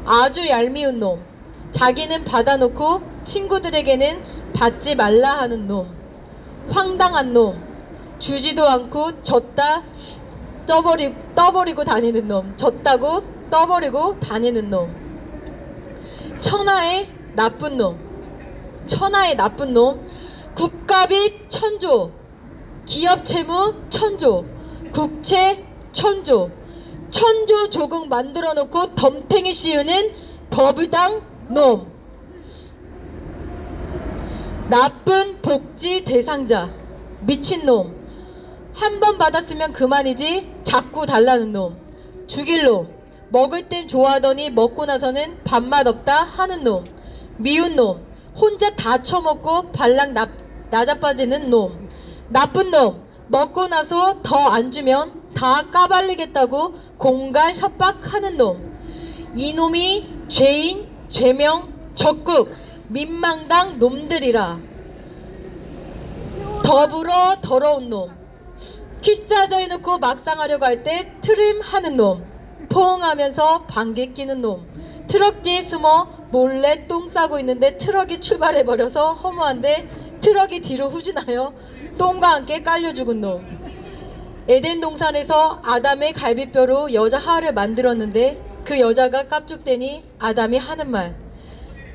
아주 얄미운 놈, 자기는 받아놓고 친구들에게는 받지 말라 하는 놈. 황당한 놈, 주지도 않고 줬다 떠버리고 다니는 놈. 줬다고 떠버리고 다니는 놈. 천하의 나쁜 놈, 천하의 나쁜 놈. 국가빚 천조, 기업 채무 천조, 국채 천조. 천조 조국 만들어 놓고 덤탱이 씌우는 더블당 놈. 나쁜 복지 대상자, 미친놈. 한 번 받았으면 그만이지 자꾸 달라는 놈. 죽일 놈, 먹을 땐 좋아하더니 먹고 나서는 밥맛 없다 하는 놈. 미운 놈, 혼자 다 처먹고 발랑 나자빠지는 놈. 나쁜 놈, 먹고 나서 더 안 주면 다 까발리겠다고 공갈 협박하는 놈. 이놈이 죄인, 죄명, 적국, 민망당 놈들이라. 더불어 더러운 놈, 키스하자 해놓고 막상 하려고 할 때 트림하는 놈. 포옹하면서 방귀 끼는 놈. 트럭 뒤에 숨어 몰래 똥 싸고 있는데 트럭이 출발해버려서 허무한데 트럭이 뒤로 후진하여 똥과 함께 깔려 죽은 놈. 에덴 동산에서 아담의 갈비뼈로 여자 하와를 만들었는데 그 여자가 깝죽대니 아담이 하는 말,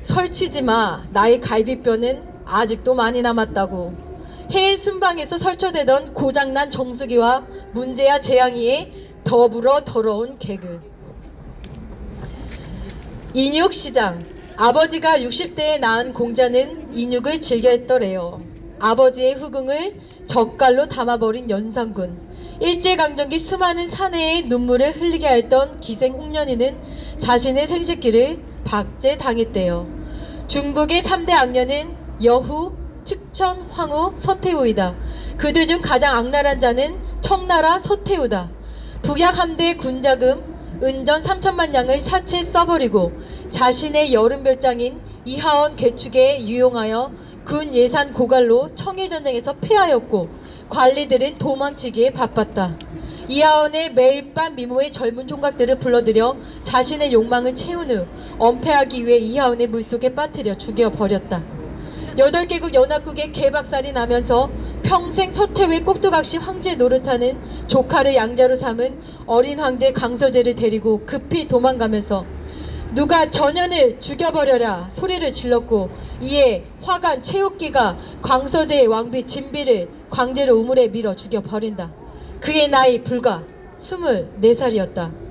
설치지마, 나의 갈비뼈는 아직도 많이 남았다고. 해외 순방에서 설쳐대던 고장난 정수기와 문제야 재앙이의 더불어 더러운 개그. 인육시장. 아버지가 60대에 낳은 공자는 인육을 즐겨 했더래요. 아버지의 후궁을 젓갈로 담아버린 연산군. 일제강점기 수많은 사내의 눈물을 흘리게 했던 기생 홍련이는 자신의 생식기를 박제당했대요. 중국의 3대 악녀는 여후, 측천, 황후, 서태후이다. 그들 중 가장 악랄한 자는 청나라 서태후다. 북약 함대의 군자금 은전 3천만 양을 사채 써버리고 자신의 여름별장인 이하원 개축에 유용하여 군 예산 고갈로 청일전쟁에서 패하였고 관리들은 도망치기에 바빴다. 이하원의 매일 밤 미모의 젊은 총각들을 불러들여 자신의 욕망을 채운 후 엄폐하기 위해 이하원의 물속에 빠뜨려 죽여버렸다. 8개국 연합국의 개박살이 나면서 평생 서태후의 꼭두각시 황제 노릇하는 조카를 양자로 삼은 어린 황제 강서재를 데리고 급히 도망가면서 누가 전현을 죽여버려라 소리를 질렀고, 이에 화간 최옥기가 광서재의 왕비 진비를 광제로 우물에 밀어 죽여버린다. 그의 나이 불과 24살이었다.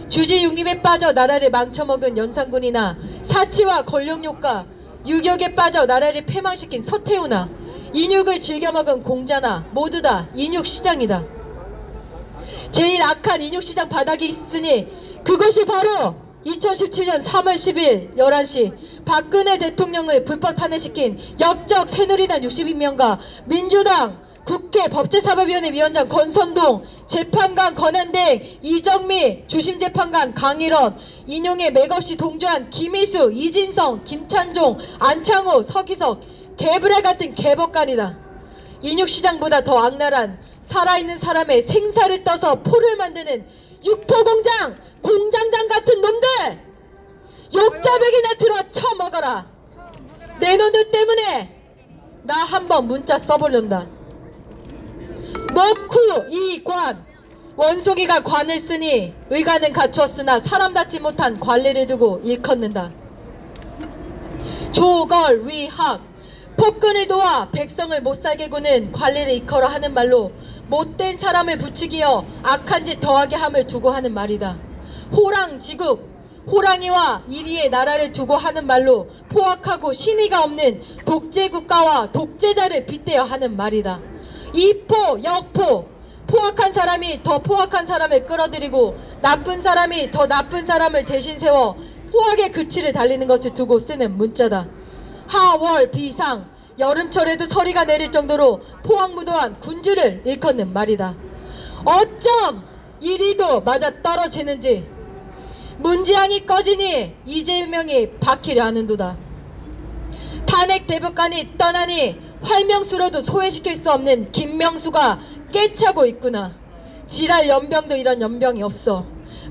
주지 육립에 빠져 나라를 망쳐먹은 연산군이나 사치와 권력욕과 유격에 빠져 나라를 패망시킨 서태후나 인육을 즐겨먹은 공자나 모두 다 인육시장이다. 제일 악한 인육시장 바닥이 있으니 그것이 바로 2017년 3월 10일 11시 박근혜 대통령을 불법 탄핵시킨 역적 새누리당 62명과 민주당 국회 법제사법위원회 위원장 권선동, 재판관 권한대, 이정미, 주심재판관 강일원, 인용에 맥없이 동조한 김희수, 이진성, 김찬종, 안창호, 서기석, 개브레 같은 개법관이다. 인육시장보다 더 악랄한 살아있는 사람의 생사를 떠서 포를 만드는 육포공장, 공장장 같은 놈들! 욕자백이나 들어 쳐먹어라. 내 놈들 때문에 나 한번 문자 써보련다. 먹후 이관 원속이가 관을 쓰니 의관은 갖추었으나 사람답지 못한 관리를 두고 일컫는다. 조걸위학 폭군을 도와 백성을 못살게 구는 관리를 이끌어 하는 말로 못된 사람을 부추기어 악한 짓 더하게 함을 두고 하는 말이다. 호랑지국 호랑이와 이리의 나라를 두고 하는 말로 포악하고 신의가 없는 독재국가와 독재자를 빗대어 하는 말이다. 이포 역포 포악한 사람이 더 포악한 사람을 끌어들이고 나쁜 사람이 더 나쁜 사람을 대신 세워 포악의 그치를 달리는 것을 두고 쓰는 문자다. 하월 비상 여름철에도 서리가 내릴 정도로 포악무도한 군주를 일컫는 말이다. 어쩜 이리도 맞아 떨어지는지 문지양이 꺼지니 이재명이 박히려 하는도다. 탄핵 대법관이 떠나니 활명수로도 소외시킬 수 없는 김명수가 깨차고 있구나. 지랄 연병도 이런 연병이 없어.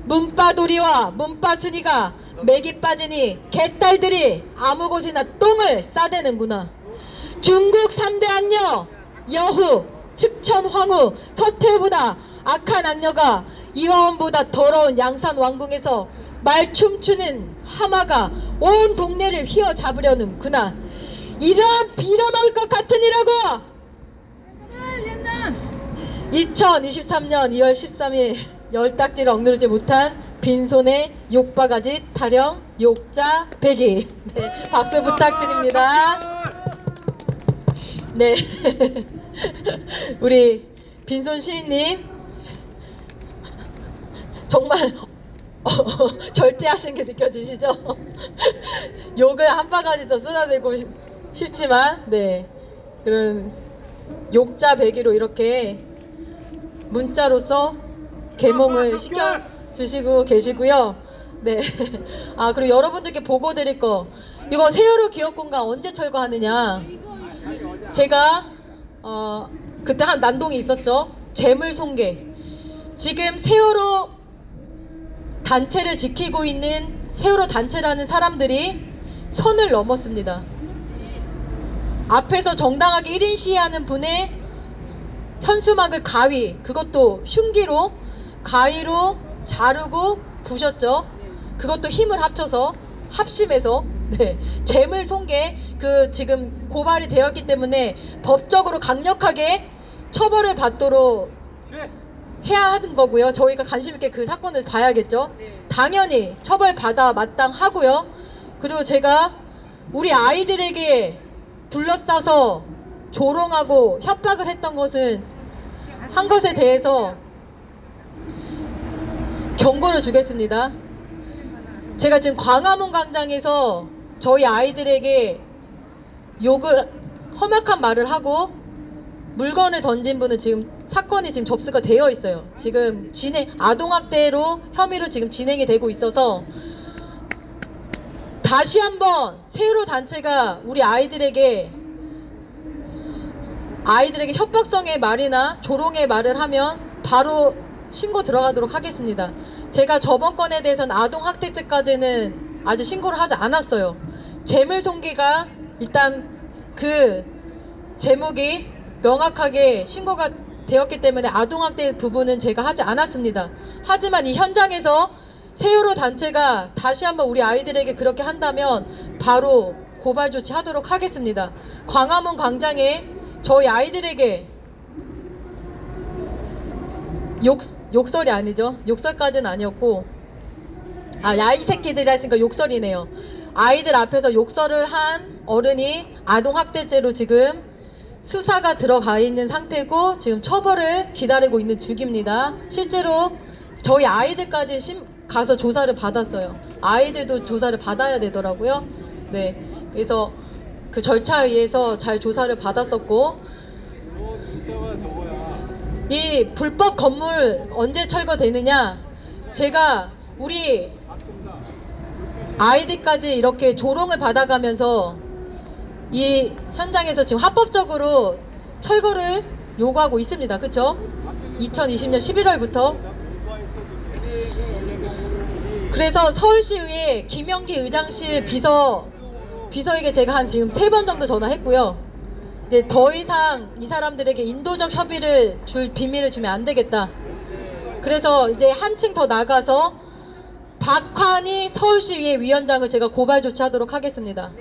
문바도리와 문바순이가 맥이 빠지니 개딸들이 아무 곳이나 똥을 싸대는구나. 중국 3대 악녀 여후, 측천 황후, 서태후보다 악한 악녀가 이화원보다 더러운 양산 왕궁에서 말춤추는 하마가 온 동네를 휘어잡으려는구나. 이런 빌어먹을 것 같으니라고! 2023년 2월 13일 열딱지를 억누르지 못한 빈손에 욕바가지 타령 욕자 배기. 네, 박수 부탁드립니다. 네, 우리 빈손 시인님 정말 절제하신 게 느껴지시죠? 욕을 한 바가지 더 쏟아내고 싶지만, 네, 그런 욕자 배기로 이렇게 문자로서 계몽을 시켜주시고 계시고요. 네, 아 그리고 여러분들께 보고 드릴 거, 이거 세월호 기억공간 언제 철거하느냐. 제가 그때 한 난동이 있었죠. 재물손괴. 지금 세월호 단체를 지키고 있는 세월호 단체라는 사람들이 선을 넘었습니다. 앞에서 정당하게 1인 시위하는 분의 현수막을 가위, 그것도 흉기로 가위로 자르고 부셨죠. 그것도 힘을 합쳐서 합심해서, 네, 재물손괴, 그 지금 고발이 되었기 때문에 법적으로 강력하게 처벌을 받도록 해야 하는 거고요. 저희가 관심 있게 그 사건을 봐야겠죠. 당연히 처벌받아 마땅하고요. 그리고 제가 우리 아이들에게 둘러싸서 조롱하고 협박을 했던 것은 한 것에 대해서 경고를 주겠습니다. 제가 지금 광화문 광장에서 저희 아이들에게 욕을, 험악한 말을 하고 물건을 던진 분은 지금 사건이 지금 접수가 되어 있어요. 지금 아동학대로 혐의로 지금 진행이 되고 있어서 다시 한번 세월호 단체가 우리 아이들에게 협박성의 말이나 조롱의 말을 하면 바로 신고 들어가도록 하겠습니다. 제가 저번 건에 대해서는 아동학대죄까지는 아직 신고를 하지 않았어요. 재물손괴가 일단 그 제목이 명확하게 신고가 되었기 때문에 아동학대 부분은 제가 하지 않았습니다. 하지만 이 현장에서 세월호 단체가 다시 한번 우리 아이들에게 그렇게 한다면 바로 고발 조치하도록 하겠습니다. 광화문 광장에 저희 아이들에게 욕설이 아니죠. 욕설까지는 아니었고, 야 이 새끼들이 했으니까 욕설이네요. 아이들 앞에서 욕설을 한 어른이 아동학대죄로 지금 수사가 들어가 있는 상태고 지금 처벌을 기다리고 있는 중입니다. 실제로 저희 아이들까지 가서 조사를 받았어요. 아이들도 조사를 받아야 되더라고요. 네, 그래서 그 절차에 의해서 잘 조사를 받았었고, 이 불법 건물 언제 철거되느냐, 제가 우리 아이들까지 이렇게 조롱을 받아가면서 이 현장에서 지금 합법적으로 철거를 요구하고 있습니다. 그쵸? 2020년 11월부터. 그래서 서울시의회 김영기 의장실 비서에게 제가 한 지금 3번 정도 전화했고요. 이제 더 이상 이 사람들에게 인도적 협의를 줄 비밀을 주면 안 되겠다. 그래서 이제 한층 더 나가서 박환희 서울시의회 위원장을 제가 고발 조치하도록 하겠습니다.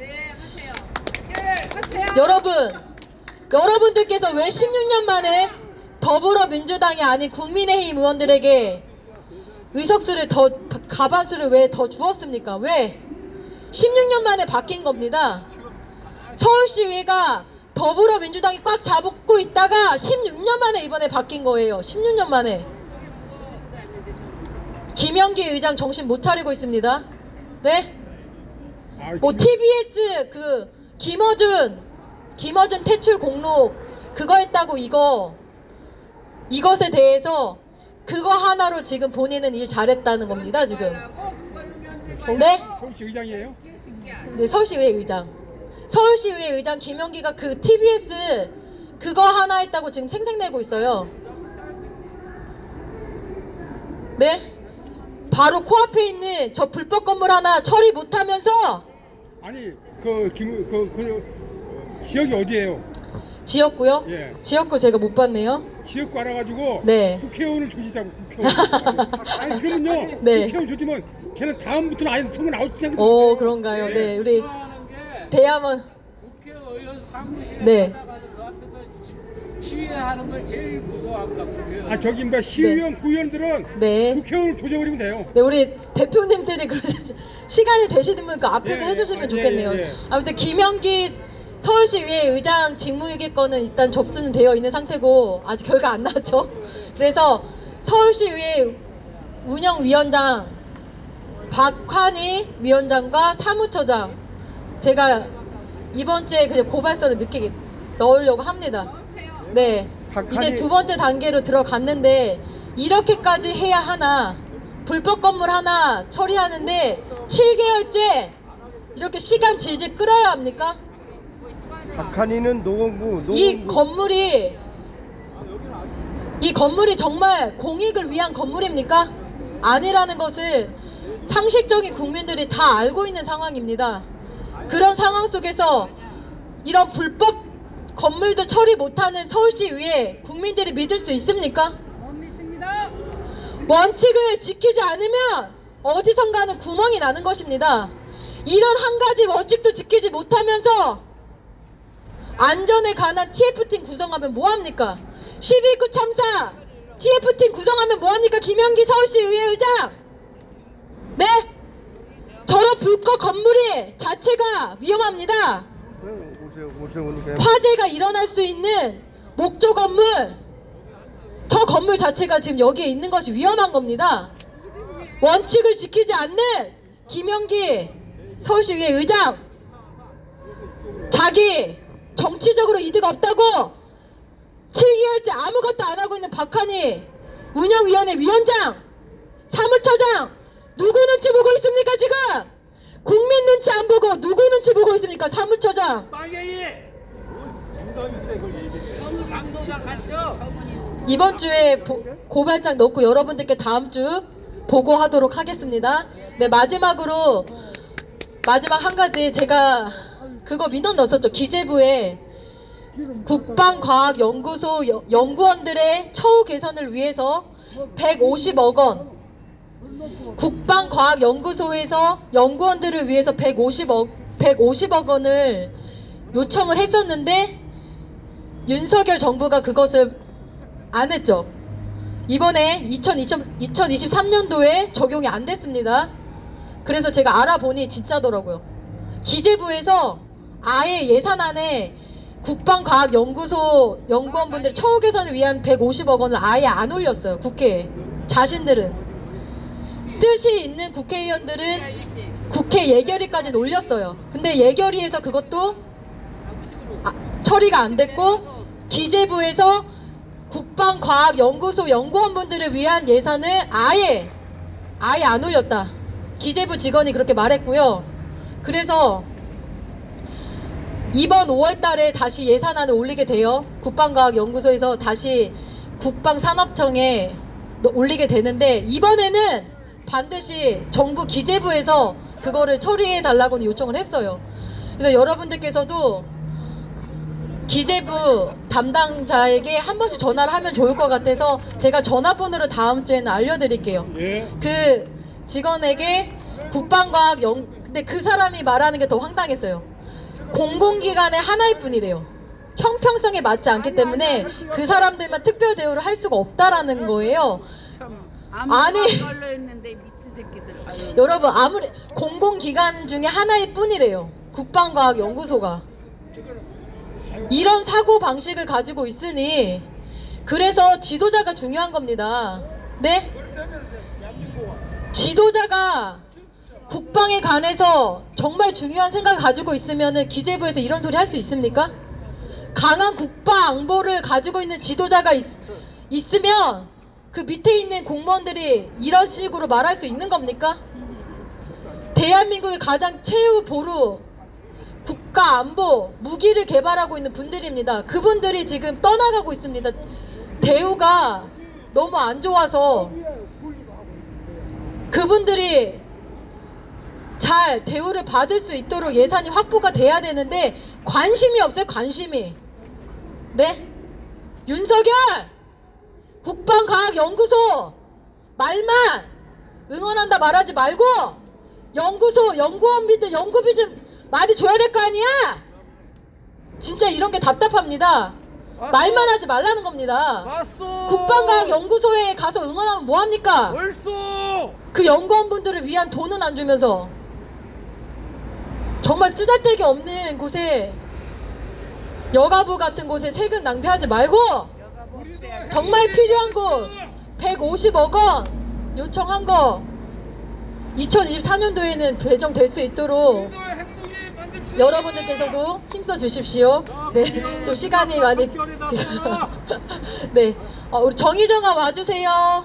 여러분들께서 왜 16년 만에 더불어민주당이 아닌 국민의힘 의원들에게 의석수를 가반수를 왜 더 주었습니까? 왜? 16년 만에 바뀐 겁니다. 서울시의회가 더불어민주당이 꽉 잡고 있다가 16년 만에 이번에 바뀐 거예요. 16년 만에. 김영기 의장 정신 못 차리고 있습니다. 네? 뭐 TBS 그 김어준 퇴출 공록 그거 했다고 이것에 대해서 그거 하나로 지금 본인은 일 잘했다는 겁니다. 지금. 네? 서울시 의장이에요? 네, 서울시의회 의장. 서울시의회 의장 김영기가 그 TBS 그거 하나 했다고 지금 생색내고 있어요. 네? 바로 코앞에 있는 저 불법 건물 하나 처리 못하면서. 아니 지역이 어디예요? 지역구요? 예. 지역구 제가 못 봤네요. 지역구 알아가지고 네. 국회의원을 조지자고. 국회의원. 아니 그러면요. 네. 국회의원 조지면 걔는 다음부터는 아예 선거 나올 수 있잖아요. 오, 그런가요? 네, 우리 대야먼 국회의원 사무실에 네. 찾아가서 그 앞에서 시위하는 걸 제일 무서워합니다. 국회의원. 아 저기 뭐 시의원, 구의원들은 네. 국회의원을 조져버리면 돼요. 네, 우리 대표님들이 시간이 되시면 그 앞에서 예, 해주시면 예, 좋겠네요. 예, 예. 아무튼 김영기 서울시의회 의장 직무유기권은 일단 접수는 되어 있는 상태고 아직 결과 안 나왔죠. 그래서 서울시의회 운영위원장 박환희 위원장과 사무처장 제가 이번 주에 그냥 고발서를 늦게 넣으려고 합니다. 네, 이제 2번째 단계로 들어갔는데 이렇게까지 해야 하나, 불법 건물 하나 처리하는데 7개월째 이렇게 시간 질질 끌어야 합니까? 박한희는 노원구 이 건물이 정말 공익을 위한 건물입니까? 아니라는 것을 상식적인 국민들이 다 알고 있는 상황입니다. 그런 상황 속에서 이런 불법 건물도 처리 못하는 서울시의회 국민들이 믿을 수 있습니까? 못 믿습니다. 원칙을 지키지 않으면 어디선가는 구멍이 나는 것입니다. 이런 한 가지 원칙도 지키지 못하면서 안전에 관한 TF팀 구성하면 뭐합니까? 12.19 참사 TF팀 구성하면 뭐합니까? 김영기 서울시의회 의장! 네? 저런 불법 건물이 자체가 위험합니다. 화재가 일어날 수 있는 목조 건물, 저 건물 자체가 지금 여기에 있는 것이 위험한 겁니다. 원칙을 지키지 않는 김영기 서울시의회 의장, 자기 정치적으로 이득 없다고 7개월째 아무것도 안 하고 있는 박한희 운영위원회 위원장, 사무처장, 누구 눈치 보고 있습니까 지금? 국민 눈치 안 보고 누구 눈치 보고 있습니까? 사무처장. 이번 주에 고발장 넣고 여러분들께 다음 주 보고하도록 하겠습니다. 네, 마지막 한 가지 제가 그거 민원 넣었었죠. 기재부에 국방과학연구소 연구원들의 처우 개선을 위해서 150억 원, 국방과학연구소에서 연구원들을 위해서 150억 원을 요청을 했었는데 윤석열 정부가 그것을 안 했죠. 이번에 2023년도에 적용이 안 됐습니다. 그래서 제가 알아보니 진짜더라고요. 기재부에서 아예 예산안에 국방과학연구소 연구원분들의 처우 개선을 위한 150억 원을 아예 안 올렸어요. 국회에. 자신들은. 뜻이 있는 국회의원들은 국회 예결위까지는 올렸어요. 근데 예결위에서 그것도 처리가 안 됐고, 기재부에서 국방과학연구소 연구원분들을 위한 예산을 아예 안 올렸다. 기재부 직원이 그렇게 말했고요. 그래서 이번 5월달에 다시 예산안을 올리게 돼요. 국방과학연구소에서 다시 국방산업청에 올리게 되는데, 이번에는 반드시 정부 기재부에서 그거를 처리해 달라고 요청을 했어요. 그래서 여러분들께서도 기재부 담당자에게 한 번씩 전화를 하면 좋을 것 같아서 제가 전화번호를 다음 주에는 알려드릴게요. 그 직원에게 근데 그 사람이 말하는 게 더 황당했어요. 공공기관의 하나일 뿐이래요. 형평성에 맞지 않기 때문에 그 사람들만 특별 대우를 할 수가 없다라는 거예요. 아니, 여러분, 아무리 공공기관 중에 하나일 뿐이래요. 국방과학연구소가. 이런 사고 방식을 가지고 있으니, 그래서 지도자가 중요한 겁니다. 네? 지도자가 국방에 관해서 정말 중요한 생각을 가지고 있으면은 기재부에서 이런 소리 할 수 있습니까? 강한 국방 안보를 가지고 있는 지도자가 있으면 그 밑에 있는 공무원들이 이런 식으로 말할 수 있는 겁니까? 대한민국의 가장 최후 보루 국가 안보 무기를 개발하고 있는 분들입니다. 그분들이 지금 떠나가고 있습니다. 대우가 너무 안 좋아서 그분들이 잘 대우를 받을 수 있도록 예산이 확보가 돼야 되는데 관심이 없어요. 관심이. 네? 윤석열 국방과학연구소 말만 응원한다 말하지 말고 연구소 연구원비들 연구비 좀 많이 줘야 될 거 아니야? 진짜 이런 게 답답합니다. 말만 하지 말라는 겁니다. 국방과학연구소에 가서 응원하면 뭐합니까? 그 연구원분들을 위한 돈은 안 주면서 정말 쓰잘데기 없는 곳에, 여가부 같은 곳에 세금 낭비하지 말고 정말 필요한 곳 150억 원 요청한 거 2024년도에는 배정될 수 있도록 여러분들께서도 힘써 주십시오. 네, 좀 시간이 많이 네, 우리 정희정아 와주세요.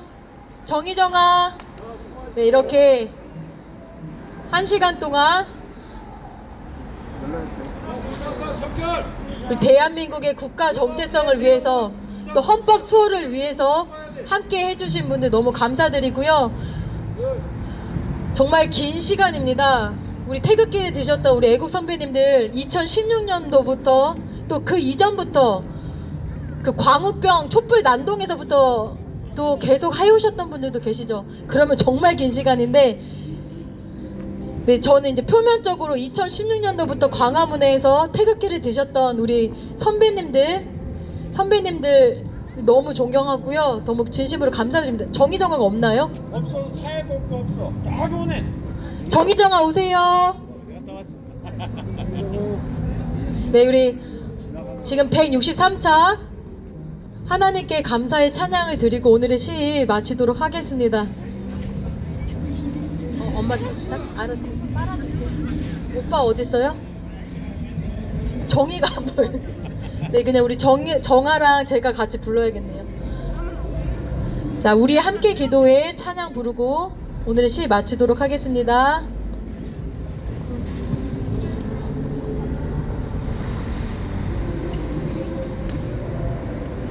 정희정아. 네, 이렇게 1시간 동안 우리 대한민국의 국가 정체성을 위해서 또 헌법 수호를 위해서 함께 해주신 분들 너무 감사드리고요. 정말 긴 시간입니다. 우리 태극기를 드셨던 우리 애국 선배님들 2016년도부터 또 그 이전부터 그 광우병 촛불 난동에서부터 또 계속 해오셨던 분들도 계시죠. 그러면 정말 긴 시간인데, 네, 저는 이제 표면적으로 2016년도부터 광화문에서 태극기를 드셨던 우리 선배님들 너무 존경하고요. 너무 진심으로 감사드립니다. 정희정아가 없나요? 없어. 사회복도 없어. 딱 오네. 정희정아 오세요. 네, 우리 지금 163차 하나님께 감사의 찬양을 드리고 오늘의 시 마치도록 하겠습니다. 엄마 딱 알았어. 빨아줄게. 오빠 어딨어요? 정희가 안 보여. 네, 그냥 우리 정아랑 제가 같이 불러야겠네요. 자, 우리 함께 기도해 찬양 부르고 오늘의 시 마치도록 하겠습니다.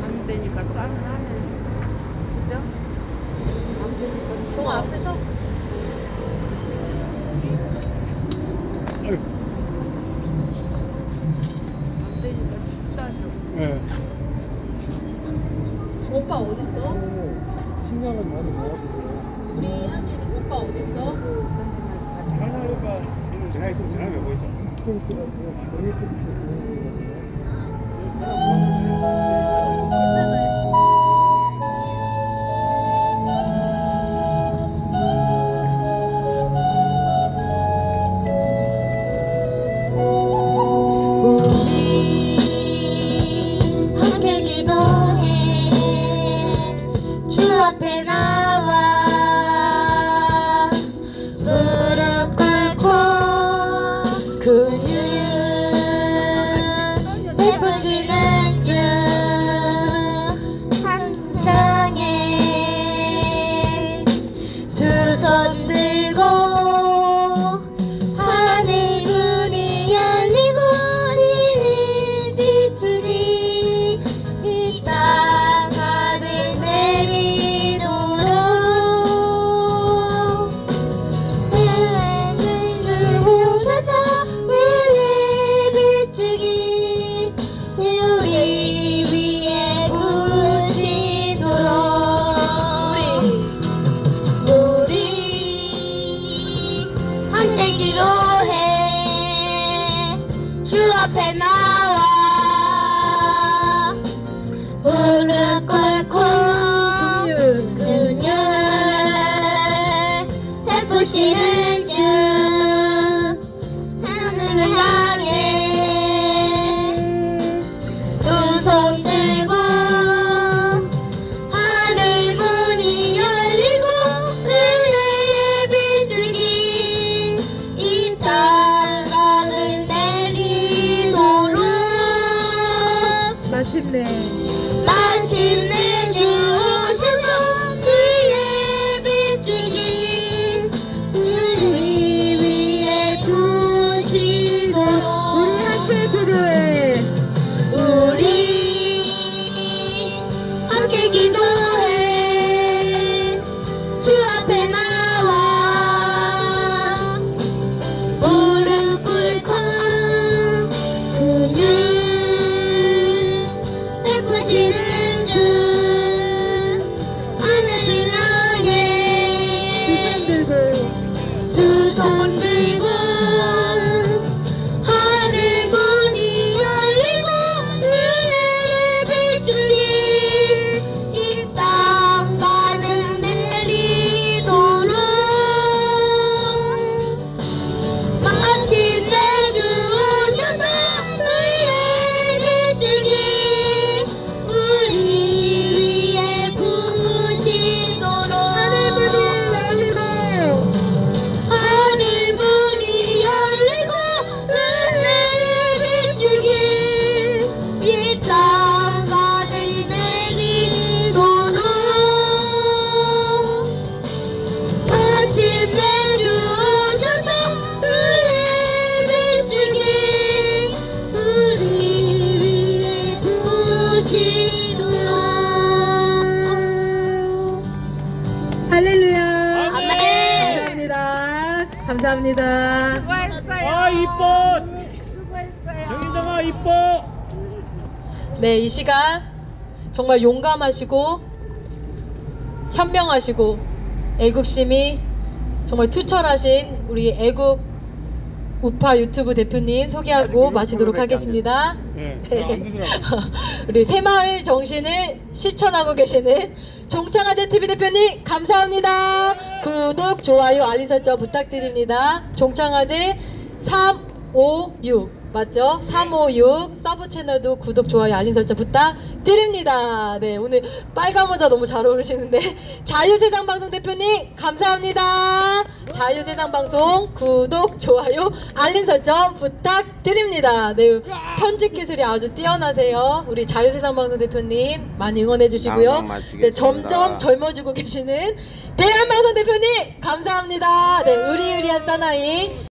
안 되니까 싸늘하네. 그죠? 안 되니까 정 앞에서 안 되니까 춥다죠. 네. 오빠 어딨어? 신경은 많이 먹었어요. 우리 함께 오빠 어딨어? 하나가 전화 있으면 전화 몇 번 있어. 괜찮아요. 앞에 나와 무릎 꿇고 근육 베푸시는 중 한상에 두 손 들고 하늘 문이 열리고 이를 비추니 이 땅 하늘 내리도록 은혜를 주셔서 은혜 비추기 우리 위에 부시도록 우리 함께 기도해 주 앞에 나와 무릎 꿇고 근육 베푸시는 중 하늘을 향해 두 손 들고 하늘 문이 열리고 은혜의 비추기 이 땅 하늘 내리도록 마침내 주셔서 그의 비추기 우리 위에 부시도록 우리 함께 기도해. 우리 함께 기도해 주 앞에 나와 무릎 꿇고 근육 베푸시는 중 하늘을 향해 두 손 들고 하늘 문이 열리고 은혜의 비추기 이 땅 가는 내리도록 마침내 주셔서 의의 비추기 우리 위에 부으시도록 하늘 문이 열리고 은혜의 비추기 이 땅 가는 내리도록 마침내 주셔서 의의 비추기 우리 위에 부으시도록 할렐루야. 아멘. 감사합니다. 수고했어요. 아 이뻐. 수고했어요. 정인정아 이뻐. 네, 이 시간 정말 용감하시고 현명하시고 애국심이 정말 투철하신 우리 애국 우파 유튜브 대표님 소개하고 마치도록 하겠습니다. 네, 잘안 되더라고요. 우리 새마을 정신을 실천하고 계시는 종창아재 TV 대표님 감사합니다. 구독, 좋아요, 알림 설정 부탁드립니다. 종창아재 356 맞죠? 356 서브 채널도 구독, 좋아요, 알림 설정 부탁드립니다. 네, 오늘 빨간 모자 너무 잘 어울리시는데 자유세상 방송 대표님 감사합니다. 자유세상 방송 구독, 좋아요, 알림 설정 부탁드립니다. 네, 편집 기술이 아주 뛰어나세요. 우리 자유세상 방송 대표님 많이 응원해 주시고요. 네, 점점 젊어지고 계시는 대한방송 대표님 감사합니다. 네, 의리의리한 사나이